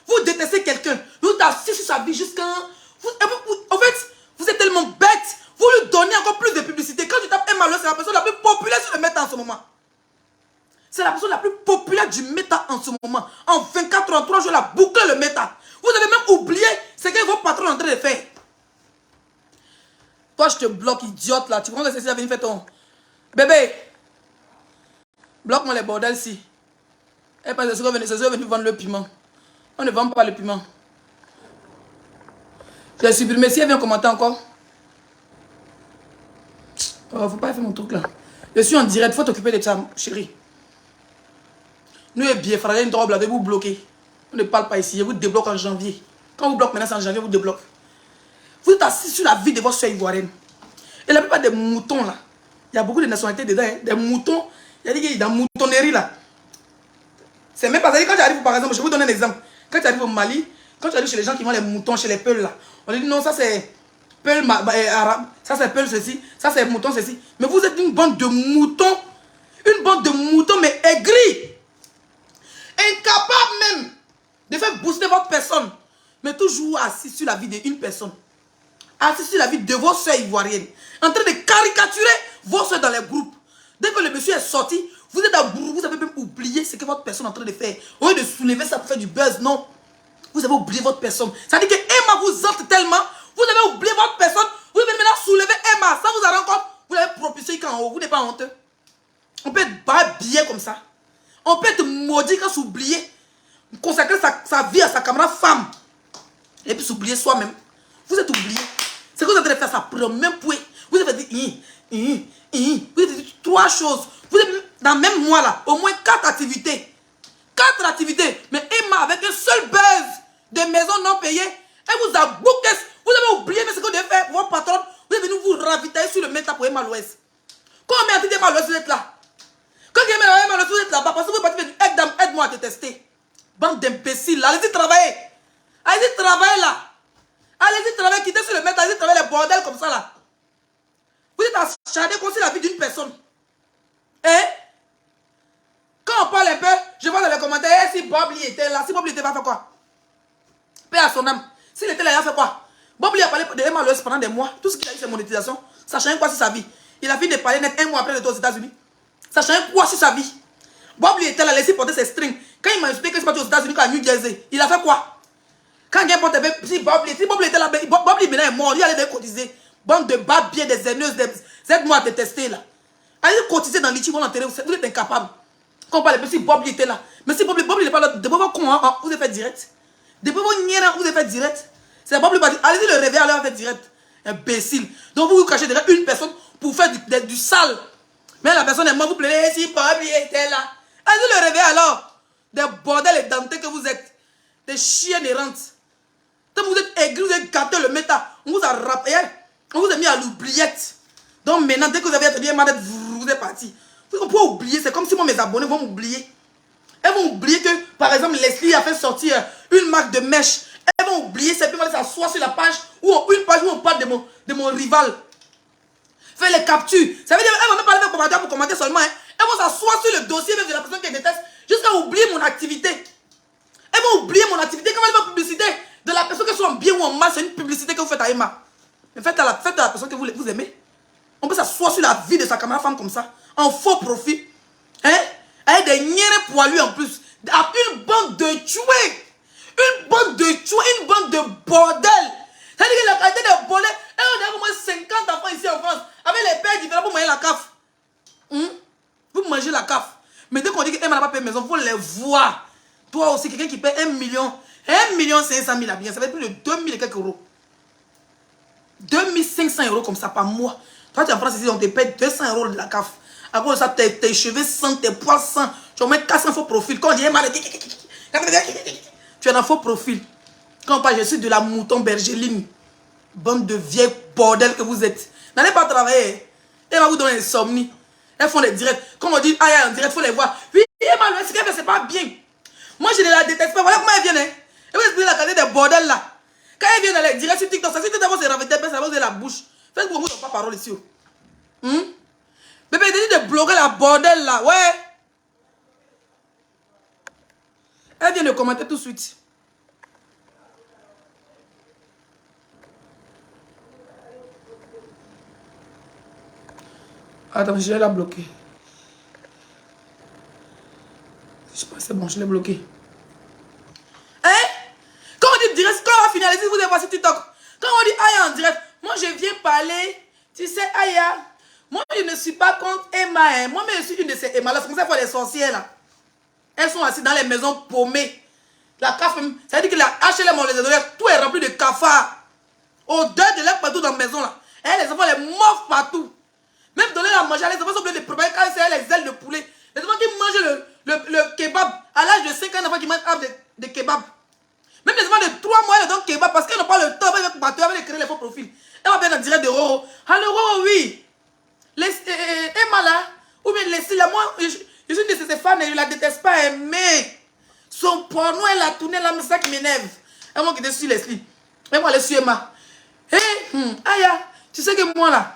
Vous détestez quelqu'un. Vous êtes assis sur sa vie jusqu'à... En fait, vous êtes tellement bête. Vous lui donnez encore plus de publicité. Quand tu tapes Emma, c'est la personne la plus populaire sur le méta en ce moment. C'est la personne la plus populaire du méta en ce moment. En 24 heures, 3 jours, elle a bouclé le méta. Vous avez même oublié ce que vos patrons sont en train de faire. Toi, je te bloque, idiote, là. Tu comprends que c'est ça, venir faire ton... Bébé, bloque-moi les bordels ici. Et parce que c'est venu vendre le piment. On ne vend pas le piment. J'ai supprimé. Si elle vient commenter encore. Oh, faut pas faire mon truc là. Je suis en direct, faut t'occuper de ça, chérie. Nous, et bien, frère, une robe là, de vous bloquer. On ne parle pas ici, je vous débloque en janvier. Quand vous bloquez maintenant, c'est en janvier, vous débloque. Vous êtes assis sur la vie de votre soeur ivoirienne. Et la plupart des moutons là, il y a beaucoup de nationalités dedans, hein, des moutons. Il y a des dans moutonnerie là. C'est même pas ça. Quand tu arrives, par exemple, je vais vous donner un exemple. Quand tu arrives au Mali, quand tu arrives chez les gens qui vendent les moutons, chez les peuls là, on dit non, ça c'est peul arabe, ça c'est peul ceci, ça c'est mouton ceci. Mais vous êtes une bande de moutons, mais aigris, incapable même de faire booster votre personne, mais toujours assis sur la vie d'une personne, assis sur la vie de vos soeurs ivoiriennes, en train de caricaturer vos soeurs dans les groupes. Dès que le monsieur est sorti, vous êtes à bout, vous avez même oublié ce que votre personne est en train de faire. Au lieu de soulever ça pour faire du buzz, non. Vous avez oublié votre personne. Ça dit que Emma vous hante tellement, vous avez oublié votre personne, vous devez maintenant soulever Emma. Ça vous a rendu compte, vous l'avez propulsé en haut, vous n'êtes pas honteux. On peut être pas bien comme ça. On peut être maudit quand s'oublier, consacrer sa vie à sa camarade femme. Et puis s'oublier soi-même. Vous êtes oublié. C'est que vous êtes en train de faire ça pour le même point. Vous avez dit, vous avez dit 3 choses. Vous êtes dans le même mois là, au moins 4 activités. 4 activités. Mais Emma, avec un seul buzz de maison non payée, elle vous a bouqué. Vous avez oublié mais ce que vous devez faire, votre patronne, vous êtes venu vous ravitailler sur le méta pour Emma l'Ouest. Quand on met à Emma l'Ouest, vous êtes là. Quand Emma l'Ouest, vous êtes là-bas, parce que vous partez faire aide-moi à te tester. Bande d'imbéciles, allez-y travailler. Allez-y travailler là. Allez-y travailler, quittez sur le méta, allez-y travailler les bordels comme ça là. Vous êtes acharné contre la vie d'une personne. Et quand on parle un peu, je vois dans les commentaires, si Bob Lee était là, si Bob Lee était là, il va faire quoi? Paix à son âme. S'il était là, il va faire quoi? Bob Lee a parlé de Emma Loès pendant des mois. Tout ce qu'il a eu, c'est monétisation. Ça change quoi sur sa vie? Il a fini de parler net 1 mois après d'être aux États-Unis. Ça change quoi sur sa vie? Bob Lee était là, laissé porter ses strings. Quand il m'a expliqué qu'il s'est parti aux États-Unis, à New Jersey, il a fait quoi? Quand il porte, si Bob Lee était là, Bob Lee maintenant est mort, il allait cotiser. Bande de babiers, des haineuses, aide-moi à détester là. Allez cotiser dans l'ITI, vous l'enterrez, vous êtes incapable. Quand on parle de si Bob Lee était là. Mais si Bob Lee n'est pas là, de Bob con, vous avez fait direct. De Bob Niera, vous avez fait direct. C'est Bob Lee qui dit, allez-y le réveiller, allez faire direct. Imbécile. Donc vous vous cachez derrière une personne pour faire du sale. Mais la personne est morte, vous plaignez si Bob Lee était là. Allez-y le réveiller alors. Des bordels et dentés que vous êtes. Des chiens errantes. Tant que vous êtes aigris, vous êtes gâtés le méta. On vous a rappelé. On vous a mis à l'oubliette. Donc maintenant, dès que vous avez attendu Emma, vous êtes parti. Vous pouvez oublier, c'est comme si moi, mes abonnés vont m'oublier. Elles vont oublier que, par exemple, Leslie a fait sortir une marque de mèche. Elles vont oublier, c'est puis s'asseoir sur la page, ou une page où on parle de mon rival. Faire les captures. Ça veut dire qu'elles vont même pas aller commentaire pour commenter seulement. Hein. Elles vont s'asseoir sur le dossier même de la personne qu'elles détestent, jusqu'à oublier mon activité. Elles vont oublier mon activité. Quand elles vont publicité de la personne qui soit en bien ou en mal, c'est une publicité que vous faites à Emma. Mais faites à la personne que vous aimez. On peut s'asseoir sur la vie de sa camarade femme comme ça, en faux profit. Hein? Avec des nières poilus en plus. Une bande de tués. Une bande de tués, une bande de bordel. C'est-à-dire que la qualité de bordel, on a au moins 50 enfants ici en France, avec les pères différents pour manger la CAF. Vous mangez la CAF. Mais dès qu'on dit qu'Emma n'a pas payé maison, il faut les voir. Toi aussi, quelqu'un qui paye 1 million 500 000 habillants, ça fait plus de 2000 et quelques euros. 2500 euros comme ça par mois. Toi, tu es en France ici, on te paye 200 euros de la CAF. À cause de ça, tes cheveux sentent, tes poils sentent. Tu vas mettre 400 faux profils. Quand on dit Emma, tu es dans faux profil. Quand on parle, je suis de la mouton bergeline. Bande de vieilles bordel que vous êtes. N'allez pas travailler. Emma vous donne insomnie. Elles font les directs. Comme on dit, en direct, il faut les voir. Oui, Emma, ce qu'elle fait, c'est pas bien. Moi, je ne la déteste pas. Voilà comment elle vient. Hein. Elle va expliquer la qualité des bordels là. Quand elle vient dans les directs sur TikTok, ça c'est d'abord c'est raveter, ça va de la bouche. Faites pour vous, pas parole ici. Bébé, il dit de bloquer la bordel là. Ouais. Elle vient de commenter tout de suite. Attends, je vais la bloquer. Je pense que c'est bon, je l'ai bloqué. Hein? Quand on dit direct, quand on va finaliser, vous allez voir sur TikTok. Quand on dit Aya en direct, moi je viens parler. Tu sais, Aya, moi je ne suis pas contre Emma. Hein. Moi, mais je suis une de ces Emma là. C'est comme ça qu'il faut les sorcières là. Elles sont assises dans les maisons paumées. La CAF, ça veut dire que la HLM, on les a donné, tout est rempli de cafards. Odeur de l'air partout dans la maison là. Et les enfants les morvent partout. Même donner à manger, les enfants sont obligés de préparer quand c'est les ailes de poulet. Les enfants qui mangent le kebab, à l'âge de 5 ans, les enfants qui mangent de kebab. Même les enfants de 3 mois, ils donnent kebab parce qu'ils n'ont pas le temps, ils vont battre, ils vont créer les faux profils. Elle va bien en direct de Roro. Alors Roro, oui. Emma là, ou bien Leslie là, moi, je suis une de ses fans et je ne la déteste pas, mais son porno, elle a tourné là, mais ça qui m'énerve. Elle m'a quitté sur Leslie. Elle m'a allé sur Emma. Aya, tu sais que moi là,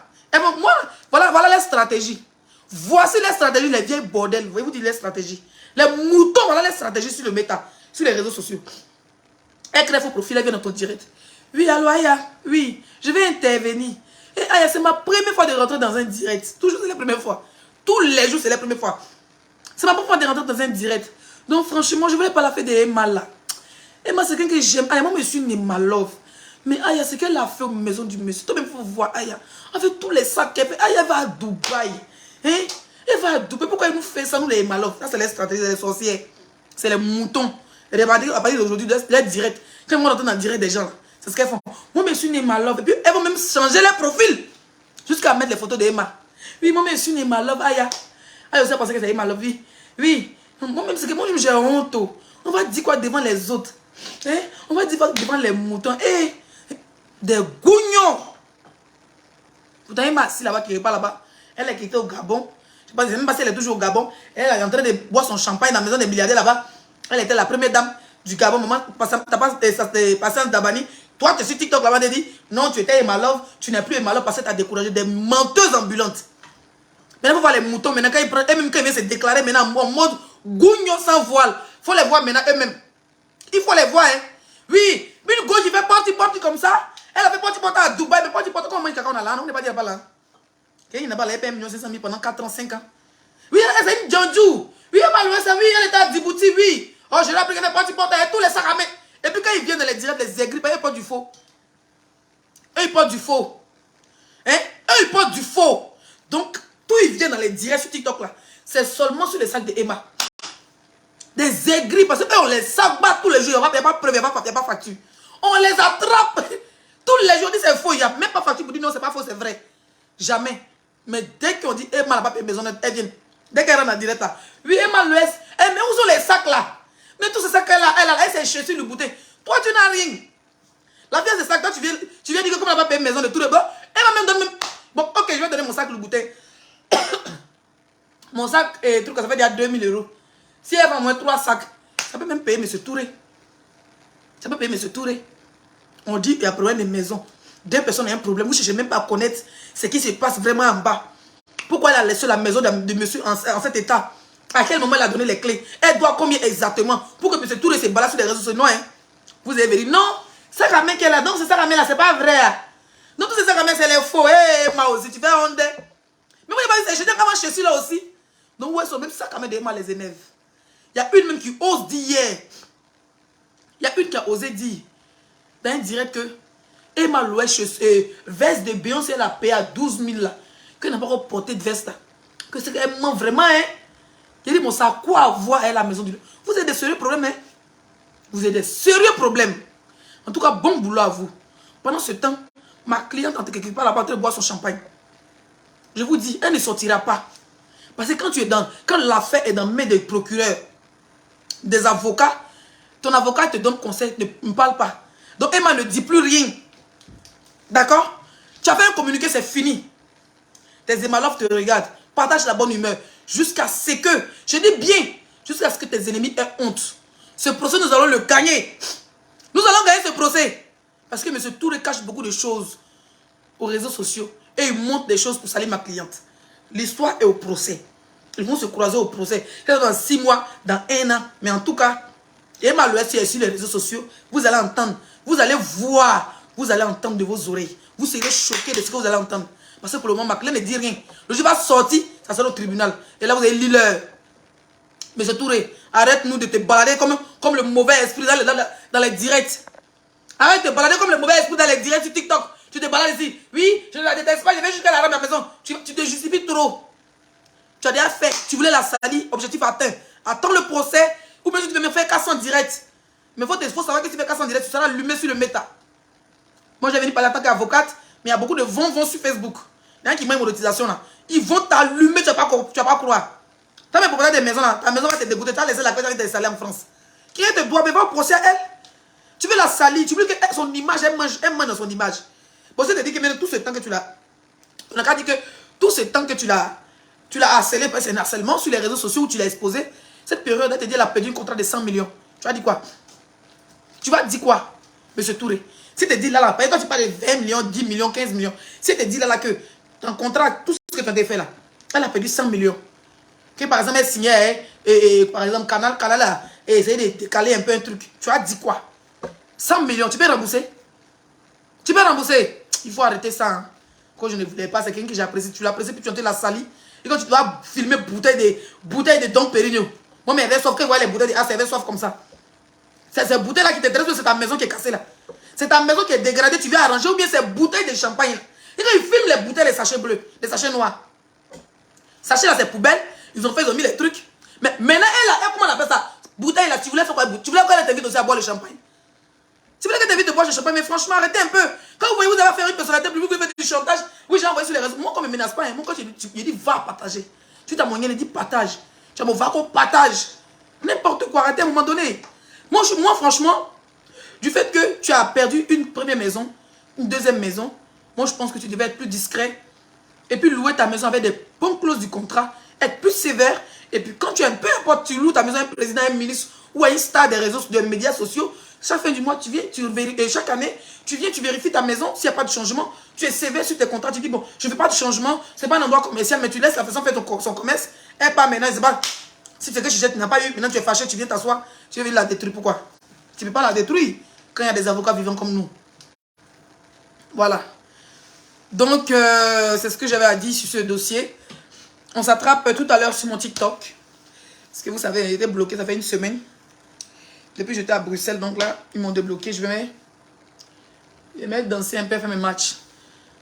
moi, voilà les stratégies. Voici les stratégies, les vieilles bordels. Vous dire les stratégies. Les moutons, voilà les stratégies sur le méta, sur les réseaux sociaux. Elle crée faux profil, elle vient dans ton direct. Oui, allô Aya, oui, je vais intervenir. Et Aya, c'est ma première fois de rentrer dans un direct. Toujours c'est la première fois. Tous les jours, c'est la première fois. C'est ma première fois de rentrer dans un direct. Donc franchement, je ne voulais pas la faire de Emma là. Emma, c'est quelqu'un que j'aime. Aya, moi, je suis une Emma love. Mais Aya, c'est qu'elle a fait aux maisons du monsieur. Toi-même, il faut voir Aya. Avec tous les sacs qu'elle fait. Aya va à Dubaï. Hein? Elle va à Dubaï. Pourquoi elle nous fait ça, nous les malofs? Ça, c'est les stratégies des sorcières. C'est les moutons. Et à partir d'aujourd'hui, les directs. Quand moi, j'entends dans le direct des gens, c'est ce qu'elles font. Moi, je suis une Emma Love. Et puis, elles vont même changer les profils. Jusqu'à mettre les photos d'Emma. Oui, moi, je suis une Emma Love. Aya. Aya aussi a pensé que c'est Emma Love. Oui. Oui. Moi-même, c'est que moi, j'ai honte. On va dire quoi devant les autres? Hein? On va dire quoi devant les moutons? Eh! Des gougnons. Pourtant, Emma, si là-bas, qui n'est pas là-bas, elle est quittée au Gabon. Je ne sais même pas si elle est toujours au Gabon. Elle est en train de boire son champagne dans la maison des milliardaires là-bas. Elle était la première dame du Gabon. Maman, passé en Dabani. Toi, tu es sur TikTok là-bas, tu dis non, tu étais Emma Love, tu n'es plus Emma Love parce que tu as découragé des menteuses ambulantes. Maintenant, il faut voir les moutons. Maintenant, quand ils viennent se déclarer maintenant en mode gougnon sans voile, il faut les voir maintenant eux-mêmes. Il faut les voir, hein. Oui, une gauche, il fait porte comme ça. Elle a fait porte à Dubaï, mais porte comment on mange caca, on a là, on n'est pas dire pas là. Il n'a pas la 1 500 000 pendant 4 ans, 5 ans. Oui, elle c'est une Djandjou. Oui, elle m'a loué ça, oui, elle était à Djibouti, oui. Oh, je l'ai appris qu'elle fait porte à tous les sacs à main. Et puis quand ils viennent dans les directs, les aigris, ils portent du faux. Eux, ils portent du faux. Hein? Eux, ils portent du faux. Donc, tout ils viennent dans les directs sur TikTok là. C'est seulement sur les sacs de Emma. Des aigris, parce que on les sacs bat tous les jours. Il n'y a pas preuve, il n'y a pas facture. On les attrape. Tous les jours, on dit c'est faux. Il n'y a même pas facture pour dire non, c'est pas faux, c'est vrai. Jamais. Mais dès qu'on dit Emma n'a pas payé maison, elle vient. Dès qu'elle rentre en direct là. Oui, Emma le laisse. Mais où sont les sacs là? Mais tous ces sacs là, elle s'est cherchée sur le bouteille. Toi, tu n'as rien. La fille, c'est ça. Quand tu viens dire que comme elle n'a pas payé maison de tout le bord, elle va même donner Bon, ok, je vais donner mon sac le bouteille. Mon sac, truc, ça fait déjà 2000 €. Si elle vend moins 3 sacs, ça peut même payer M. Touré. Ça peut payer M. Touré. On dit qu'il y a un problème de maison. 2 personnes ont un problème. Vous ne cherchez même pas à connaître ce qui se passe vraiment en bas. Pourquoi elle a laissé la maison de monsieur en cet état? À quel moment elle a donné les clés? Elle doit combien exactement? Pour que M. Touré se balade sur les réseaux sociaux. Non, hein? Vous avez dit non. Ça ramène qu'elle a. Donc, c'est ça ramène là, c'est pas vrai. Donc, tout ça ramène, c'est les faux. Hé, moi aussi, tu fais honte. Mais vous n'avez pas dit, je t'ai comment chez là aussi. Donc, ouais, même ça, quand même, des mal les énerve. Il y a une même qui ose dire hier. Il y a une qui a osé dire dans un direct que Emma Louès, veste de Beyoncé, elle a payé à 12 000 là. Qu'elle n'a pas encore porté de veste là. Que c'est qu'elle ment vraiment, hein. Il dit, bon, ça a quoi avoir à la maison du... Vous avez des sérieux problèmes, hein. Vous avez des sérieux problèmes. En tout cas, bon boulot à vous. Pendant ce temps, ma cliente en quelque part là-bas, elle boit son champagne. Je vous dis, elle ne sortira pas. Parce que quand l'affaire est dans les mains des procureurs, des avocats, ton avocat te donne conseil, ne parle pas. Donc Emma ne dit plus rien. D'accord? Tu as fait un communiqué, c'est fini. Tes Emma te regardent. Partage la bonne humeur. Jusqu'à ce que, je dis bien, jusqu'à ce que tes ennemis aient honte. Ce procès, nous allons le gagner. Nous allons gagner ce procès. Parce que M. Touré cache beaucoup de choses aux réseaux sociaux. Et il montre des choses pour salir ma cliente. L'histoire est au procès. Ils vont se croiser au procès. Dans 6 mois, dans 1 an. Mais en tout cas, Emma Louès est sur les réseaux sociaux. Vous allez entendre. Vous allez voir. Vous allez entendre de vos oreilles. Vous serez choqués de ce que vous allez entendre. Parce que pour le moment, ma cliente ne dit rien. Le jour va sortir, ça sera au tribunal. Et là, vous allez lire l'heure. Monsieur Touré, arrête-nous de te balader comme le mauvais esprit dans les directs. Arrête de te balader comme le mauvais esprit dans les directs sur TikTok. Tu te balades ici. Oui, je ne la déteste pas, je vais jusqu'à la rame à la maison. Tu te justifies trop. Tu as déjà fait, tu voulais la salir, objectif atteint. Attends le procès, ou bien tu veux me faire casser en direct. Mais il faut savoir que si tu fais casser en direct, tu seras allumé sur le méta. Moi, j'ai venu parler en tant qu'avocate, mais il y a beaucoup de vont sur Facebook. Il y en a qui m'ont une monétisation là. Ils vont t'allumer, tu vas pas croire. Tu as mes propriétaires des maisons là, ta maison va te dégoûter, tu as laissé la personne qui t'a salé en France. Qui te doit, mais va au procès à elle. Tu veux la salir, tu veux que son image, elle mange dans son image. Bon, c'est te dire que même tout ce temps que tu l'as. On a qu'à dire que tout ce temps que tu l'as harcelé, c'est un harcèlement sur les réseaux sociaux où tu l'as exposé. Cette période, elle te dit qu'elle a perdu un contrat de 100 millions. Tu vas dire quoi? Tu vas dire quoi, monsieur Touré? Si tu te dis là, quand tu parles de 20 millions, 10 millions, 15 millions, si tu te dis là que ton contrat, tout ce que tu as fait là, elle a perdu 100 millions. Que par exemple, elle signait, par exemple, Canal a essayé de caler un peu un truc. Tu as dit quoi? 100 millions, tu peux rembourser? Tu peux rembourser? Il faut arrêter ça. Hein. Quand je ne voulais pas, c'est quelqu'un que j'apprécie. Tu l'apprécies, puis tu as la salie. Et quand tu dois filmer bouteilles de Dom Pérignon. Moi, mais elle sauf que les bouteilles de A, c'est soif comme ça. C'est ces bouteilles-là qui t'intéressent, c'est ta maison qui est cassée là. C'est ta maison qui est dégradée, tu viens arranger, ou bien ces bouteilles de champagne là. Et quand ils filment les bouteilles, les sachets bleus, les sachets noirs. Sachets là, c'est poubelle. Ils ont mis les trucs. Mais maintenant, comment on appelle ça? Bouteille là, tu voulais faire quoi? Tu voulais qu'elle t'invite aussi à boire le champagne. Tu voulais qu'elle t'invite à boire le champagne, mais franchement, arrêtez un peu. Quand vous voyez, vous allez faire une personnalité publique, vous faites du chantage. Oui, j'ai envoyé sur les réseaux. Moi, quand je ne me menace pas, moi, quand je dis va partager. Tu t'as moyen, il dit partage. Tu vas qu'on partage. N'importe quoi, arrêtez à un moment donné. Moi, franchement, du fait que tu as perdu une première maison, une deuxième maison, moi, je pense que tu devais être plus discret. Et puis louer ta maison avec des bonnes clauses du contrat, être plus sévère. Et puis quand tu es un peu importe, tu loues ta maison à un président, à un ministre ou à une star des réseaux, des médias sociaux, chaque fin du mois, tu viens, et chaque année, tu viens, tu vérifies ta maison, s'il n'y a pas de changement, tu es sévère sur tes contrats, tu dis, bon, je ne veux pas de changement, ce n'est pas un endroit commercial, mais tu laisses la personne faire son commerce, elle part maintenant, c'est pas, si c'est que tu n'as pas eu, maintenant tu es fâché, tu viens t'asseoir, tu veux la détruire, pourquoi? Tu ne peux pas la détruire quand il y a des avocats vivants comme nous. Voilà. Donc, c'est ce que j'avais à dire sur ce dossier. On s'attrape tout à l'heure sur mon TikTok. Parce que vous savez, il était bloqué, ça fait une semaine. Depuis que j'étais à Bruxelles, donc là, ils m'ont débloqué. Je vais mettre danser un peu, faire mes matchs.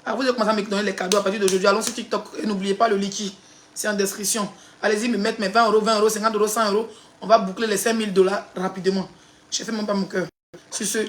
Alors, vous allez commencer à me donner les cadeaux à partir d'aujourd'hui. Allons sur TikTok. Et n'oubliez pas le liquide. C'est en description. Allez-y, me mettre mes 20 €, 20 €, 50 €, 100 €. On va boucler les 5 000 $ rapidement. Je fais même pas mon cœur. Sur ce, ciao.